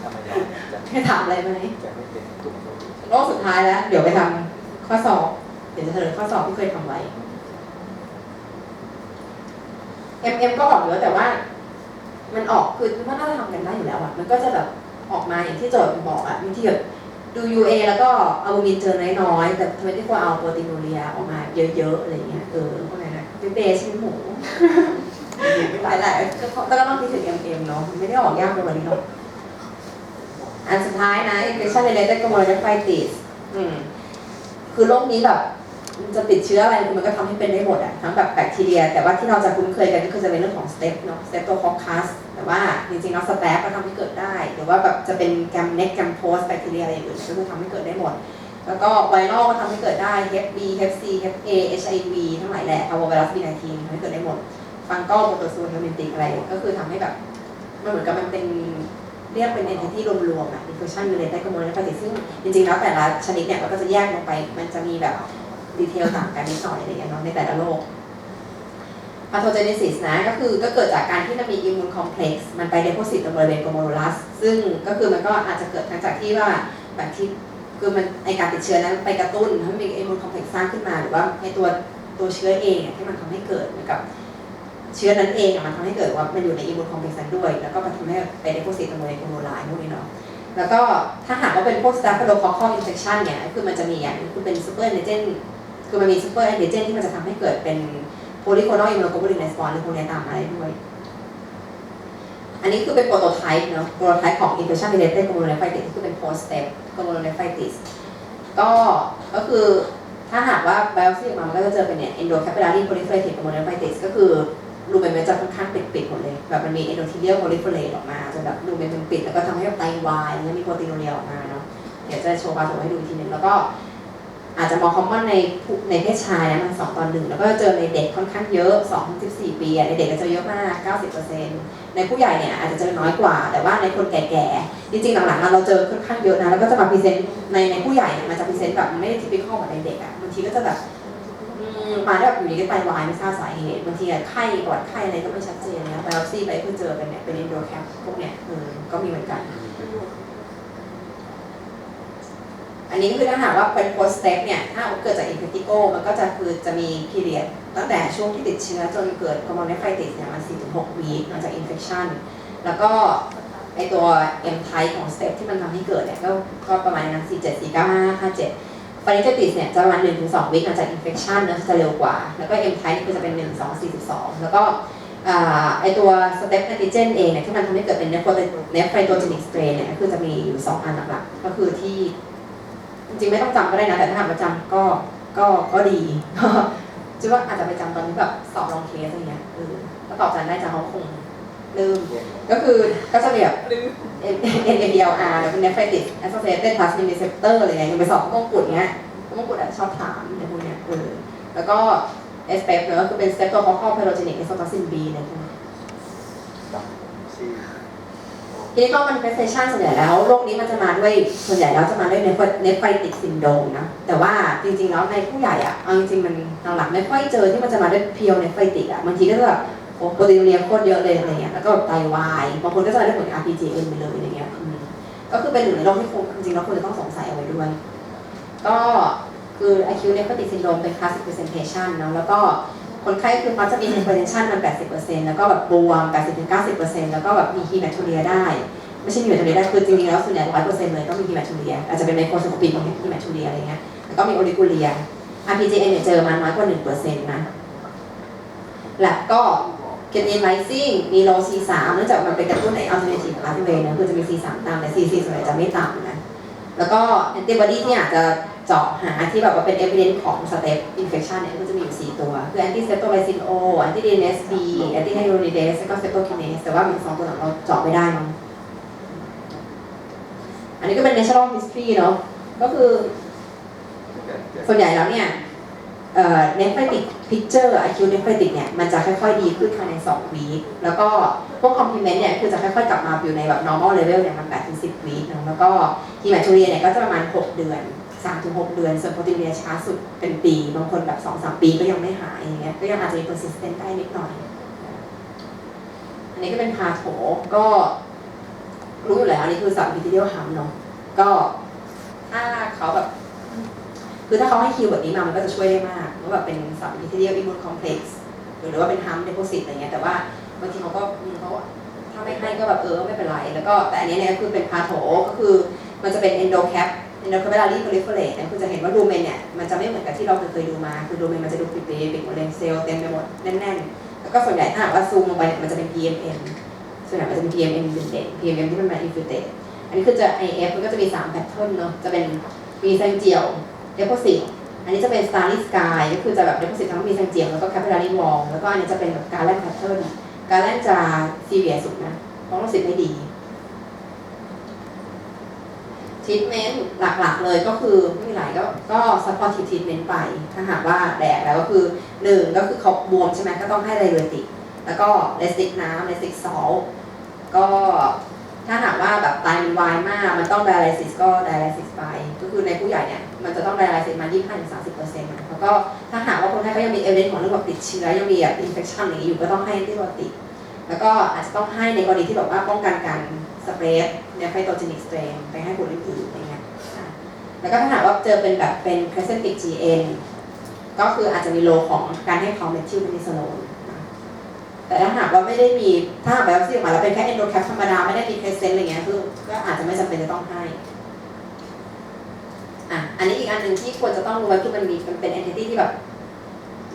ธรรมดาจะ ให้ถามอะไรไหม จะไม่เป็นกลุ่มโปรตีน รอบสุดท้ายแล้ว เดี๋ยวไปทำข้อสอบ เดี๋ยวจะเฉลยข้อสอบที่เคยทำไว้ ก็ออกเยอะแต่ว่า มันออกคือมันน่าจะทำกันได้อยู่แล้วอ่ะ มันก็จะแบบออกมาอย่างที่โจทย์บอกอ่ะบางทีแบบดู UA แล้วก็อัลบูมินเจอน้อยๆแต่ทำไมที่ควรเอาโปรตีนูเรียออกมาเยอะๆอะไรเงี้ยพวกนั้นนะเบสเป็นหมูหลายๆก็ต้องคิดถึง เนาะมันไม่ได้ออกยากเลยวันนี้เนาะอันสุดท้ายนะ infection related glomerulonephritis คือโรคนี้แบบมันจะติดเชื้ออะไรมันก็ทำให้เป็นได้หมดอ่ะทั้งแบบแบคทีเรียแต่ว่าที่เราจะคุ้นเคยกันก็คือจะเป็นเรื่องของสเตปเนาะสเตปตัวคอคคัสแต่ว่าจริงๆแล้วสเตปก็ทำให้เกิดได้หรือว่าแบบจะเป็นแกมเน็กแกมโพสแบคทีเรียอะไรอย่างอื่นก็คือทำให้เกิดได้หมดแล้วก็ไวรัลก็ทำให้เกิดได้ Hep B Hep C Hep A HIV ทั้งหลายแหละพาวเวอร์ไวรัส B19 ทำให้เกิดได้หมดฟังก็โปรโตซูนโดมินติกอะไรก็คือทำให้แบบมันเหมือนกับมันเป็นเรียกเป็น entity รวมๆอ่ะ infection related glomerulonephritis ซึ่งจริงๆแล้วแต่ละชนิดเนี่ยมันก็จะแยกลงไปมันจะมีแบบดีเทลต่างกันนิดหน่อยอะไรอย่างเงี้ยเนาะในแต่ละโรค pathogenesis นะก็เกิดจากการที่มันมี immune complex มันไป deposit ตรงบริเวณ glomerulus ซึ่งก็คือมันก็อาจจะเกิดทั้งจากที่ว่าแบบที่คือมันไอการติดเชื้อนั้นไปกระตุ้นให้มี immune complex สร้างขึ้นมาหรือว่าไอตัวเชื้อเองที่มันทำให้เกิดเหมือนกับเชื้อนั้นเองมันทำให้เกิดว่ามันอยู่ใน immune complex นั้นด้วยแล้วก็มันทำให้ไป deposit ตรงบริเวณ glomeruli พวกนี้เนาะแล้วก็ถ้าหากว่าเป็นพวก staphylococcal infection เนี่ยคือมันจะมีอย่างคือเป็น super antigen คือมันมี super antigen ที่มันจะทำให้เกิดเป็น polyclonal immunoglobulin response หรือพวกนี้ตามมาได้ด้วยอันนี้คือเป็นโปรโตไทป์เนาะโปรโตไทป์ของ infection related glomerulonephritis คือเป็น post step glomerulonephritis ก็คือถ้าหากว่า biopsy ออกมามันก็จะเจอเป็นเนี่ย endocapillary proliferative glomerulonephritis ก็คือรูเมนมันจะค่อนข้างปิดหมดเลยแบบมันมี endothelial proliferate ออกมาจนแบบรูเมนมันปิดแล้วก็ทำให้ไตวายแล้วมีโปรตีนูเรียออกมาเนาะเดี๋ยวจะโชว์บาร์โทให้ดูอีกทีนึงแล้วก็อาจจะมองคอมมอนในเพศชายนะมัน2:1แล้วก็เจอในเด็กค่อนข้างเยอะ 2-14 ปีในเด็กก็จะเยอะมาก 90% ในผู้ใหญ่เนี่ยอาจจะเจอน้อยกว่าแต่ว่าในคนแก่ๆจริงๆหลังๆเราเจอค่อนข้างเยอะนะแล้วก็จะมาพรีเซนต์ในผู้ใหญ่เนี่ยมันจะพรีเซนต์แบบไม่ได้ทิปิคอลเหมือนในเด็กอ่ะบางทีก็จะแบบมาได้แบบอยู่ดีก็ไตวายไม่ทราบสาเหตุบางทีไข้ปวดไข้อะไรก็ไม่ชัดเจนนะไบออปซี่ไปเพื่อเจอกันเนี่ยเป็นอินโดแคปพวกเนี่ยก็มีเหมือนกันอันนี้คือถ้าหากว่าเป็น post step เนี่ยถ้าเกิดจาก impetigo มันก็จะมี period ตั้งแต่ช่วงที่ติดเชื้อจนเกิด glomerulonephritis เนี่ยมัน 4-6 วีคหลังจาก infection แล้วก็ไอตัว M type ของ step ที่มันทำให้เกิดเนี่ยก็ประมาณนั้น47 49 57 pharyngitis เนี่ยจะประมาณ 1-2 วีคหลังจาก infection เนื้อจะเร็วกว่าแล้วก็ M type นี่คือจะเป็น 1-2-42 แล้วก็ไอตัว step antigen เองเนี่ยที่มันทำให้เกิดเป็น nephrogenic strain เนี่ยคือจะมีอยู่2อันหลักๆก็คือที่จริงๆไม่ต้องจำก็ได้นะแต่ถ้าหากว่าจำก็ดีจะว่าอาจจะไปจำตอนที่แบบสอบลองเคสอะไรเงี้ยก็ตอบจำได้จำเขาคงลืมก็คือก็จะแบบ NADLR แล้วเป็น nephritis associated plasmin receptor อะไรเงี้ยยังไปสอบมงกุฎเงี้ยมงกุฎอาจจะชอบถามในพวกเนี้ยแล้วก็ SPEP เนอะคือเป็น streptococcal pyrogenic exotoxin B เนี่ยพวกนี้ทีนี้ก็ manifestation ส่วนใหญ่แล้วโรคนี้มันจะมาด้วยส่วนใหญ่แล้วจะมาด้วย nephritic syndrome นะแต่ว่าจริงๆแล้วในผู้ใหญ่อะเอาจริงๆมันหลังๆไม่ค่อยเจอที่มันจะมาด้วย pure nephritic อะบางทีก็จะแบบโปรตีนเรียโคตรเยอะเลยอะไรเงี้ยแล้วก็ไตวายบางคนก็จะได้ผล RPGN ไปเลยอะไรเงี้ยก็คือเป็นหนึ่งในโรคที่จริงๆแล้วควรจะต้องสงสัยเอาไว้ด้วยก็คือ acute nephritic syndrome เป็น classic presentation เนาะแล้วก็คนไข้คือเขาจะมี hypertension มัน 80% แล้วก็แบบบวม 80-90% แล้วก็แบบมี hematuria ได้ไม่ใช่ hematuria ได้คือจริงๆแล้วส่วนใหญ่ 100% เลยต้องมี hematuria อาจจะเป็น microscopic hematuria อะไรเงี้ยแล้วก็มี oliguria RPGN เนี่ยเจอมาน้อยกว่า 1% นะแล้วก็ creatinine rising มี low C3 เนื่องจากมันเป็นกระตุ้นใน alternative pathway นะคือจะมี C3 ต่ำแต่ C4 ส่วนใหญ่จะไม่ต่ำนะแล้วก็ antibody ที่อาจจะเจาะหาที่แบบว่าเป็น evidence ของ step infection เนี่ยก็จะมีอยู่4ตัวคือ anti streptomycin O anti DNase B anti hyaluronidase แล้วก็ streptokinase แต่ว่ามี2ตัวหลังเราเจาะไม่ได้มั้งอันนี้ก็เป็น natural history เนาะก็คือส่วนใหญ่แล้วเนี่ย nephritic picture acute nephritic เนี่ยมันจะค่อยๆดีขึ้นภายใน2 วีคแล้วก็พวก complement เนี่ยคือจะค่อยๆกลับมาอยู่ในแบบ normal level เนี่ยมัน8-10 วีคนะแล้วก็ hematuria เนี่ยก็จะประมาณ6 เดือน3-6 เดือนส่วน proteinuria ช้าสุดเป็นปีบางคนแบบ 2-3 ปีก็ยังไม่หายอย่างเงี้ยก็ยังอาจจะมี persistent ได้นิดหน่อยอันนี้ก็เป็นพาโถก็รู้อยู่แล้วอันนี้คือ subepithelial hump เนาะก็ถ้าเขาแบบคือถ้าเขาให้คิวแบบนี้มามันก็จะช่วยได้มากว่าแบบเป็น subepithelial immune complex หรือว่าเป็น hump deposit อะไรเงี้ยแต่ว่าบางทีเขาถ้าไม่ให้ก็แบบไม่เป็นไรแล้วก็แต่อันนี้เนี่ยคือเป็นพาโถก็คือมันจะเป็น endocapillary proliferate นะคือจะเห็นว่าดูเมนเนี่ยมันจะไม่เหมือนกับที่เราเคยดูมาคือดูเมนมันจะดูปิดหมดเลยเซลล์เต็มไปหมดแน่นๆแล้วก็ส่วนใหญ่ถ้าหากว่าซูมลงไปมันจะเป็น PMN ส่วนใหญ่มันจะเป็น PMN เด่นๆ PMN ที่มันมา infiltrate อันนี้คือจะ IF มันก็จะมี3 pattern เนาะจะเป็นมีเซนเจียว deposit อันนี้จะเป็น starry sky ก็คือจะแบบ deposit ทั้งมีเซนเจียวแล้วก็ capillary wall แล้วก็อันนี้จะเป็นแบบ Garland pattern Garland จะ severe สุดนะเพราะรู้สึกไม่ดีtreatment หลักๆเลยก็คือไม่มีหลายก็ supportive treatment ไปถ้าหากว่าแดกแล้วก็คือ1ก็คือเขาบวมใช่ไหมก็ต้องให้ diuretic แล้วก็ restrict น้ำ restrict salt ก็ถ้าหากว่าแบบไตมันวายมากมันต้อง dialysis ก็ dialysis ไปก็คือในผู้ใหญ่เนี่ยมันจะต้อง dialysis มา 25-30% แล้วก็ถ้าหากว่าคนไข้เขายังมี evidence ของเรื่องแบบติดเชื้อยังมีแบบ infection อย่างนี้อยู่ก็ต้องให้ antibiotic แล้วก็อาจจะต้องให้ในกรณีที่แบบว่าป้องกันการสเปรดเนี่ยไฟโตเจนิกสเตรนไปให้คนอื่นๆอะไรเงี้ยแล้วก็ถ้าหากว่าเจอเป็นแบบเป็น presentic GN ก็คืออาจจะมีโลของการให้เขาเมทิลเบนิโซโลนแต่ถ้าหากว่าไม่ได้มีถ้าหากแบบที่ออกมาแล้วเป็นแค่ endocapp ธรรมดาไม่ได้มี present อะไรเงี้ยคือก็อาจจะไม่จำเป็นจะต้องให้อันนี้อีกอันหนึ่งที่ควรจะต้องรู้ไว้คือมันเป็น entity ที่แบบ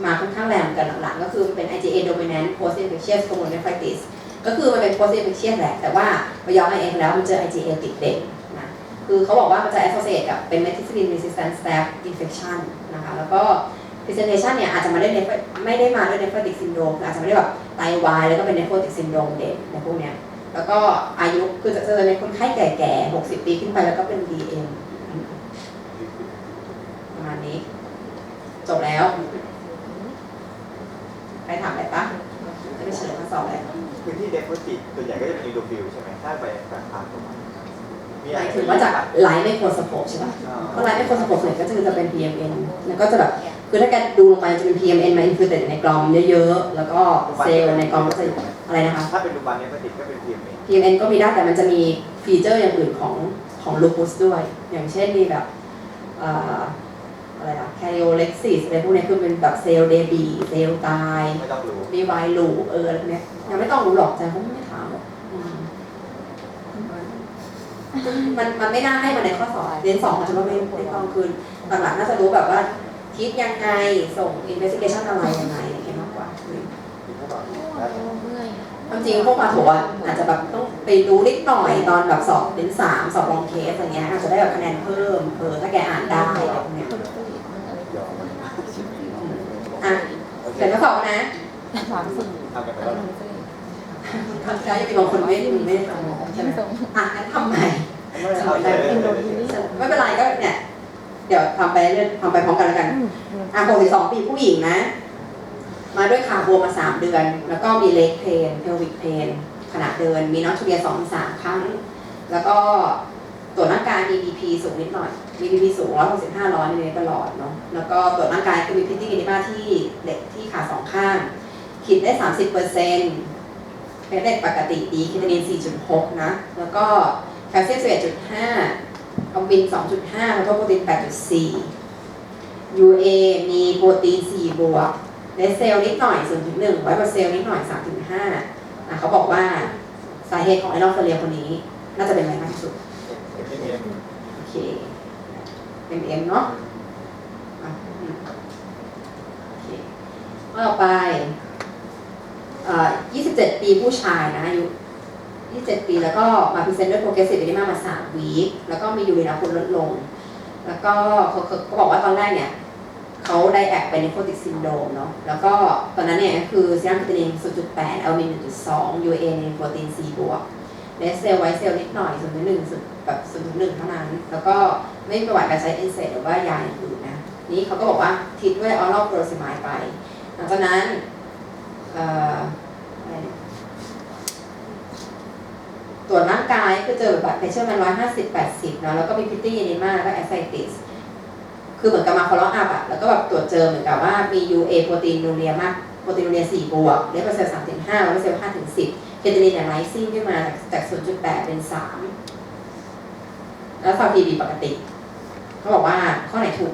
มาค่อนข้างแรงกันหลังๆก็คือเป็น IgA dominant post infectious pulmonephritis ก็คือมันเป็น post infectious แหละแต่ว่าพอย้อนมาเองแล้วมันเจอ IgA ติดเด่นนะคือเขาบอกว่ามันจะ associate กับเป็น methicillin resistant staph infection นะคะแล้วก็ presentation เนี่ยอาจจะไม่ได้มาด้วย nephrotic syndrome อาจจะไม่ได้แบบไตวายแล้วก็เป็น nephrotic syndrome เด่นในพวกเนี้ยแล้วก็อายุคือจะเจอในคนไข้แก่ๆ60 ปีขึ้นไปแล้วก็เป็น DM ประมาณนี้จบแล้วใครถามอะไรปะจะไปเฉลยข้อสอบเลย พื้นที่เดฟโพซิตส่วนใหญ่ก็จะเป็นอินโดฟิลใช่ไหมถ้าไปแบบทางตรงนั้น หมายถึงว่าจากไลฟ์ไม่โคสโคปใช่ปะเพราะไลฟ์ไม่โคสโคปส่วนใหญ่ก็จะเป็น PMN แล้วก็จะแบบคือถ้าแกดูลงไปจะเป็น PMN มาอินฟิลเตรตในกรอมเยอะๆแล้วก็เซลล์ในกรอมก็จะอะไรนะคะ ถ้าเป็นลูบันเนฟติกก็เป็น PMN PMN ก็มีได้แต่มันจะมีฟีเจอร์อย่างอื่นของลูปัสด้วย อย่างเช่นมีแบบอะไรนะแคริโอเล็กซิสอะไรพวกนี้คือเป็นแบบเซลล์เดบีเซลล์ตาย ไม่ต้องรู้ ดีไวลูปอะไรพวกนี้ยังไม่ต้องรู้หรอกแต่เขาไม่ถามหรอกมันไม่น่าให้มาในข้อสอบเรียน2มันจะว่าไม่ต้องคืนหลักๆน่าจะรู้แบบว่าคิดยังไงส่ง investigation อะไรยังไงอย่างเงี้ยมากกว่าความจริงพวกมาโถอาจจะแบบต้องไปรู้นิดหน่อยตอนแบบสอบเป็น3สอบลองเคสอะไรเงี้ยอาจจะได้แบบคะแนนเพิ่มถ้าแกอ่านได้อะไรพวกเนี้ยเสร็จแล้วสอบนะ 3-4 ทำกันไปแล้ว ทำได้ยังมีบางคนไม่ได้ทำใช่ไหมงั้นทำใหม่ไม่เป็นไรก็เนี่ยเดี๋ยวทำไปพร้อมกันแล้วกัน62 ปีผู้หญิงนะมาด้วยขาบวมมา3 เดือนแล้วก็มีเล็กเพนเพลวิกเพนขณะเดินมีน็อตทูเบีย 2-3 ครั้งแล้วก็ตรวจร่างกาย EBP สูงนิดหน่อย EBP สูง165-100มิลลิเมตรประหลอดเนาะแล้วก็ตรวจร่างกายคือมีพิตตี้กินิมาที่เด็กที่ขา2 ข้างขีดได้ 30%เป็นเด็กปกติดีคิตานิน 4.6 นะแล้วก็แคลเซียม 11.5 คอมบิน 2.5 แล้วก็โปรตีน 8.4 UA มีโปรตีน 4 บวกเลสเซลนิดหน่อย 0.1 ไวท์บลอดเซลนิดหน่อย 3.5 เขาบอกว่าสาเหตุของไอรอนเฟเรียคนนี้น่าจะเป็นอะไรมากที่สุดโอเค MM เนาะโอเคต่อไป27 ปีผู้ชายนะอายุ27 ปีแล้วก็มาพรีเซนต์ด้วยโปรเกรสซีฟเอดิมามา3 วีคแล้วก็มียูรินาคุณลดลงแล้วก็เขาบอกว่าตอนแรกเนี่ยเขาได้แอกเป็นเนฟโรติกซินโดรมเนาะแล้วก็ตอนนั้นเนี่ยคือซีรัมคิตานิน 0.8 อัลมิน 1.2 UA ในโปรตีน 4 บวกเลสเซลไวท์เซลนิดหน่อย 0.1 แบบ 0.1 เท่านั้นแล้วก็ไม่มีประวัติการใช้เอนเซตหรือว่ายาอย่างอื่นนะ นี้เขาก็บอกว่าทิดด้วยออรัลโปรซิมายไปหลังจากนั้นตรวจร่างกายก็เจอแบบเพชเชอร์มัน150-80เนาะแล้วก็มีพิตตี้เอนิมาแล้วก็แอสไซติสคือเหมือนกับมาฟอลโล่อัพอะแล้วก็แบบตรวจเจอเหมือนกับว่ามี UA โปรตีนนูเรียมากโปรตีนนูเรีย4 บวกเลเวลเซลล์3.5เลเวลเซลล์5-10เคทาลีนเนี่ยไลซิ่งขึ้นมาจาก 0.8 เป็น 3แล้วฟาพีบีปกติเขาบอกว่าข้อไหนถูก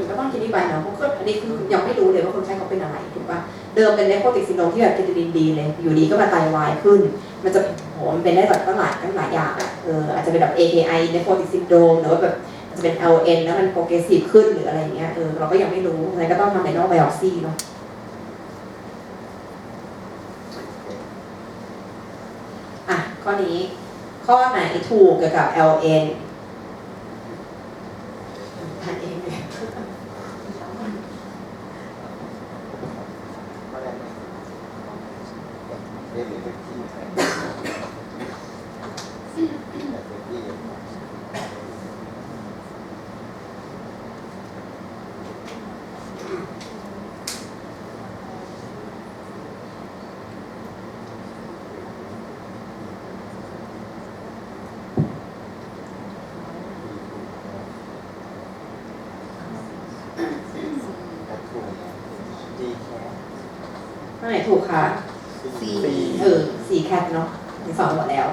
ก็ต้องคิดดีไปเนาะเพราะอันนี้คือยังไม่รู้เลยว่าคนไข้เขาเป็นอะไรถูกป่ะเดิมเป็นเนฟโรติกซินโดรมที่แบบเคทาลีนดีเลยอยู่ดีก็มาไตวายขึ้นมันจะโหมันเป็นได้แบบตั้งหลายอย่างอ่ะอาจจะเป็นแบบ AKI เนฟโรติกซินโดรมหรือว่าแบบอาจจะเป็น LN แล้วมันโปรเกรสซีฟขึ้นหรืออะไรอย่างเงี้ยเราก็ยังไม่รู้อะไรก็ต้องทำในนอกไบออปซีเนาะอ่ะข้อนี้ข้อไหนถูกเกี่ยวกับ LNทานเองเลย เรียนเป็นที่ข้อไหนถูกคะ 4 แคทเนาะมี2หมดแล้ว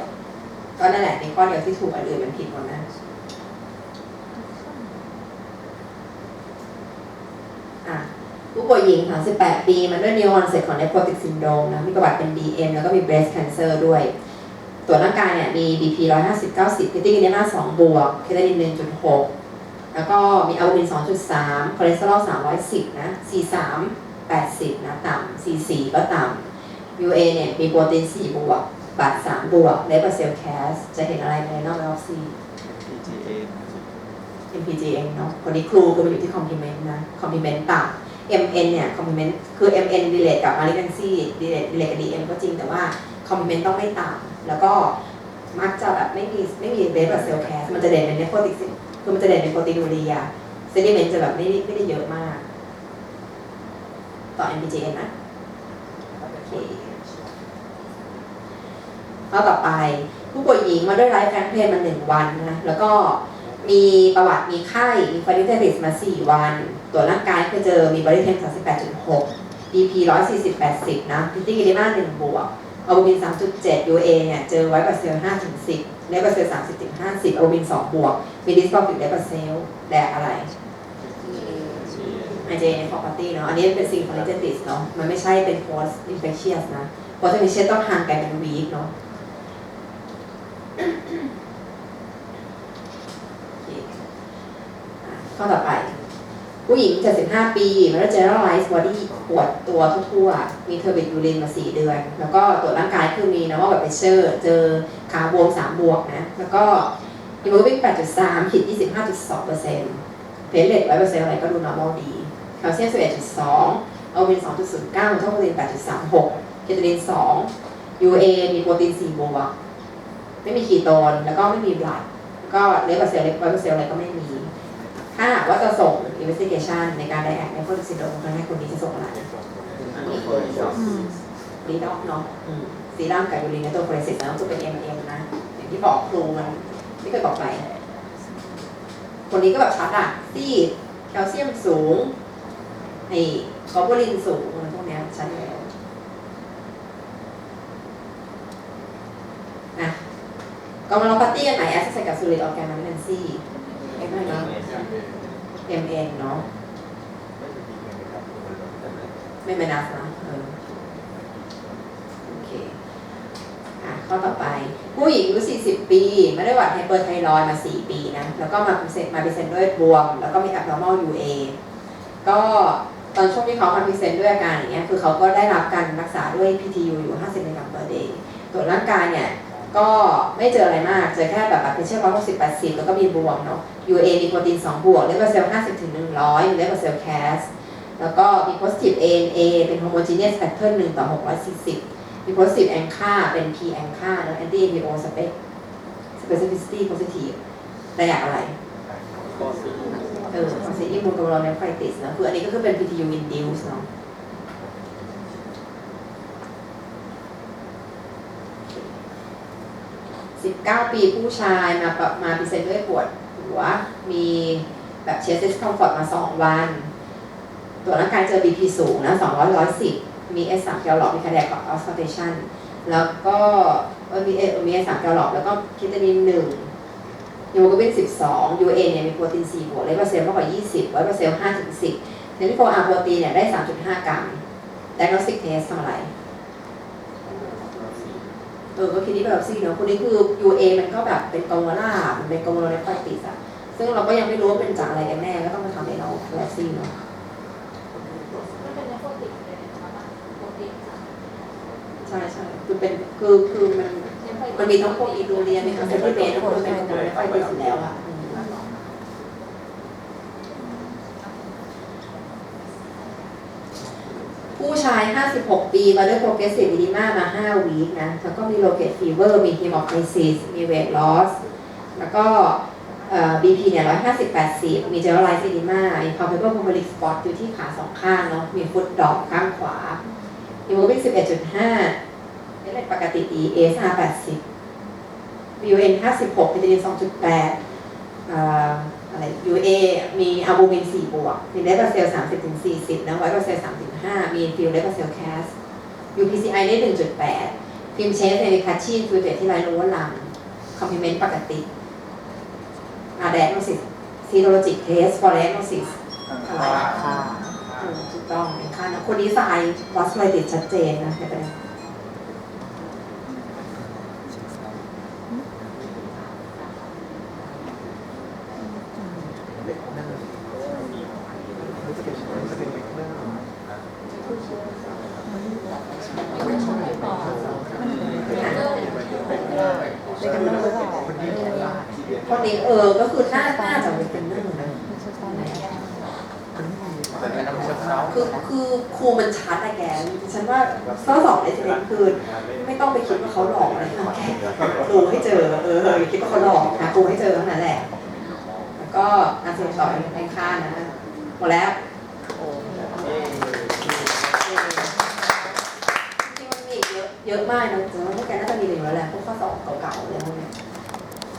ก็นั่นแหละเป็นข้อเดียวที่ถูกอันอื่นมันผิดหมดนะผู้ป่วยหญิง38 ปีมันด้วย New Onset ของ Nephrotic Syndrome นะมีประวัติเป็น DM แล้วก็มี breast cancer ด้วยตรวจร่างกายเนี่ยมี BP 150/90 พิตตี้กินมา2 บวกเคทาลิน 1.6 แล้วก็มีอัลบูมิน 2.3 คอเลสเตอรอล 310 นะ C3 80 นะต่ำ C4 ก็ต่ำ UA เนี่ยมีโปรตีน4 บวกบัต3 บวกเลเวอร์เซลล์แคสจะเห็นอะไรในนอกไบออปซี MPGN เนาะคนนี้ครูก็มาอยู่ที่ complement นะ complement ต่ำ MN เนี่ย complement คือ MN relate กับ malignancy relate กับ DM ก็จริงแต่ว่า complement ต้องไม่ต่ำแล้วก็มักจะแบบไม่มีred blood cell cast มันจะเด่นเป็น nephrotic คือมันจะเด่นเป็นโปรตีนูเรีย sediment จะแบบไม่ได้เยอะมากต่อ MPGN นะโอเคข้อต่อไปผู้ป่วยหญิงมาด้วยไลฟ์แฟนเพนมา1 วันนะแล้วก็มีประวัติมีไข้มีฟาริเทริสมา4 วันตรวจร่างกายคือเจอมีบอดี้เทม 38.6 BP 140/80 นะพิตตี้กิลิมา1 บวกอัลบูมิน 3.7 UA เนี่ยเจอไว้กับเซลล์ 5-10 เลเวอร์เซลล์ 30-50 อัลบูมิน 2 บวกมีดิสโทรฟิกเลเวอร์เซลล์แดกอะไร IgA nephropathy เนาะอันนี้เป็นซิงค์ฟาริเทริสเนาะมันไม่ใช่เป็น post infectious นะ post infectious ต้องห่างกันเป็นวีคเนาะข้อต่อไปผู้หญิง75 ปีมาแล้ว generalized body ปวดตัวทั่วๆมีเทอร์บิดยูรินมา4 เดือนแล้วก็ตรวจร่างกายคือมีnormal blood pressure เจอขาบวม3 บวกนะแล้วก็ hemoglobin 8.3 ขีด 25.2% เพลทเลต100%อะไรก็ดู normal ดีแคลเซียม 11.2 อัลบูมิน 2.09 โทโปรตีน 8.36 เคทาลิน 2 UA มีโปรตีน4 บวกไม่มีคีโตนแล้วก็ไม่มีบลัดแล้วก็เลเวอร์เซลล์อะไรก็ไม่มีถ้าว่าจะส่ง investigation ในการไดแอคในพวกซินโดรมครั้งแรกคนนี้จะส่งอะไรรีดอกเนาะซีรั่มกับยูรินตัวโฟเรซิสแล้วจะเป็น MM นะอย่างที่บอกครูมันที่เคยบอกไปคนนี้ก็แบบชัดอ่ะซีดแคลเซียมสูงไอ้คอร์โบลินสูงอะไรพวกนี้ชัดแล้วนะก็มาลองปาร์ตี้กันไหนแอสไซกับซูริตออร์แกนมาเนนซี่ไม่เนาะ MN เนาะไม่นับนะโอเคข้อต่อไปผู้หญิงอายุ40 ปีไม่ได้หวัดไฮเปอร์ไทรอยด์มา4 ปีนะแล้วก็มาเป็นเซนด้วยบวมแล้วก็มี abnormal UA ก็ตอนช่วงที่เขามาพรีเซนต์ด้วยอาการอย่างเงี้ยคือเขาก็ได้รับการรักษาด้วย PTU อยู่50 มิลลิกรัมเปอร์เดย์ตรวจร่างกายเนี่ยก็ไม่เจออะไรมากเจอแค่แบบเพชเชอร์160/80แล้วก็มีบวมเนาะ UA มีโปรตีน2 บวกเลเวอร์เซลล์ 50-100 มีเลเวอร์เซลล์แคสแล้วก็มี positive ANA เป็น homogeneous pattern 1/640 มี positive ANCA เป็น P ANCA แล้ว anti APO specificity positive ได้อยากอะไร ซีอิมูโกลเนฟไฟติสนะคืออันนี้ก็คือเป็น PTU induced เนาะ19 ปีผู้ชายมาพรีเซนต์ด้วยปวดหัวมีแบบเชสต์คอมฟอร์ตมา2 วันตรวจร่างกายเจอ BP สูงนะ200-110 มี S3 แกลลอกมีคาร์เดียกออสเตชันแล้วก็มี S3 แกลลอกแล้วก็คิตานิน1 ฮีโมโกลบิน12 UA เนี่ยมีโปรตีน4บวกเลเวอร์เซลล์มากกว่า20ไวท์เปอร์เซลล์5 ถึง 10 เทนิโฟอาร์โปรตีนเนี่ยได้ 3.5 กรัม diagnostic test ทำอะไรก็คิดนี้แบบซีเนาะคนนี้คือ UA มันก็แบบเป็นกองวล่ามันเป็นกองวลาเนฟไฟติสอะซึ่งเราก็ยังไม่รู้ว่าเป็นจากอะไรกันแน่ก็ต้องมาทำให้เราแลกซีเนาะ มันเป็นในโปรตีนเลยนะคะโปรตีน ใช่คือเป็นคือมันมีทั้งพวกอีดูเรียนมีทั้งเซนติเมตรทั้งหมดเป็นกองวลาเนฟไฟติสอยู่แล้วอะผู้ชาย 56 ปีมาด้วย progressive edema มา 5 วีคนะ แล้วก็มี locate fever มี hemoptysis มี weight loss แล้วก็BP เนี่ย150-80 มี generalized edema มี palpable pulmonary spot อยู่ที่ขา 2 ข้างเนาะ มี foot drop ข้างขวา hemoglobin 11.5 เป็นปกติดี ASR 80 BUN 56 creatinine 2.8 UA มีอัลบูมิน4 บวก มีเลเวอร์เซลล์ 30-40 นะไวท์เปอร์เซลล์ 3.5 มีฟิลเลเวอร์เซลล์แคส UPCI ได้ 1.8 ฟิล์มเชสในคัชชีนฟิลเตรตที่ไรโลว์ลังคอมพลิเมนต์ปกติแดนโนซิสซีโรโลจิกเทสฟอร์เรนโนซิสอะไรถูกต้องเป็นค่านะคนนี้ไซน์วัสไลติดชัดเจนนะไม่เป็นไรคนนี้ก็คือน่าจะเป็นเรื่องนะคือครูมันชัดอะแกฉันว่าข้อสอบในเทนคือไม่ต้องไปคิดว่าเขาหลอกอะไรแค่ดูให้เจออย่าคิดว่าเขาหลอกนะครูให้เจอเท่านั้นแหละแล้วก็อาเซียนต่อในค่านะหมดแล้วจริงมันมีเยอะมากนะแต่ว่าพวกแกน่าจะมีอยู่แล้ว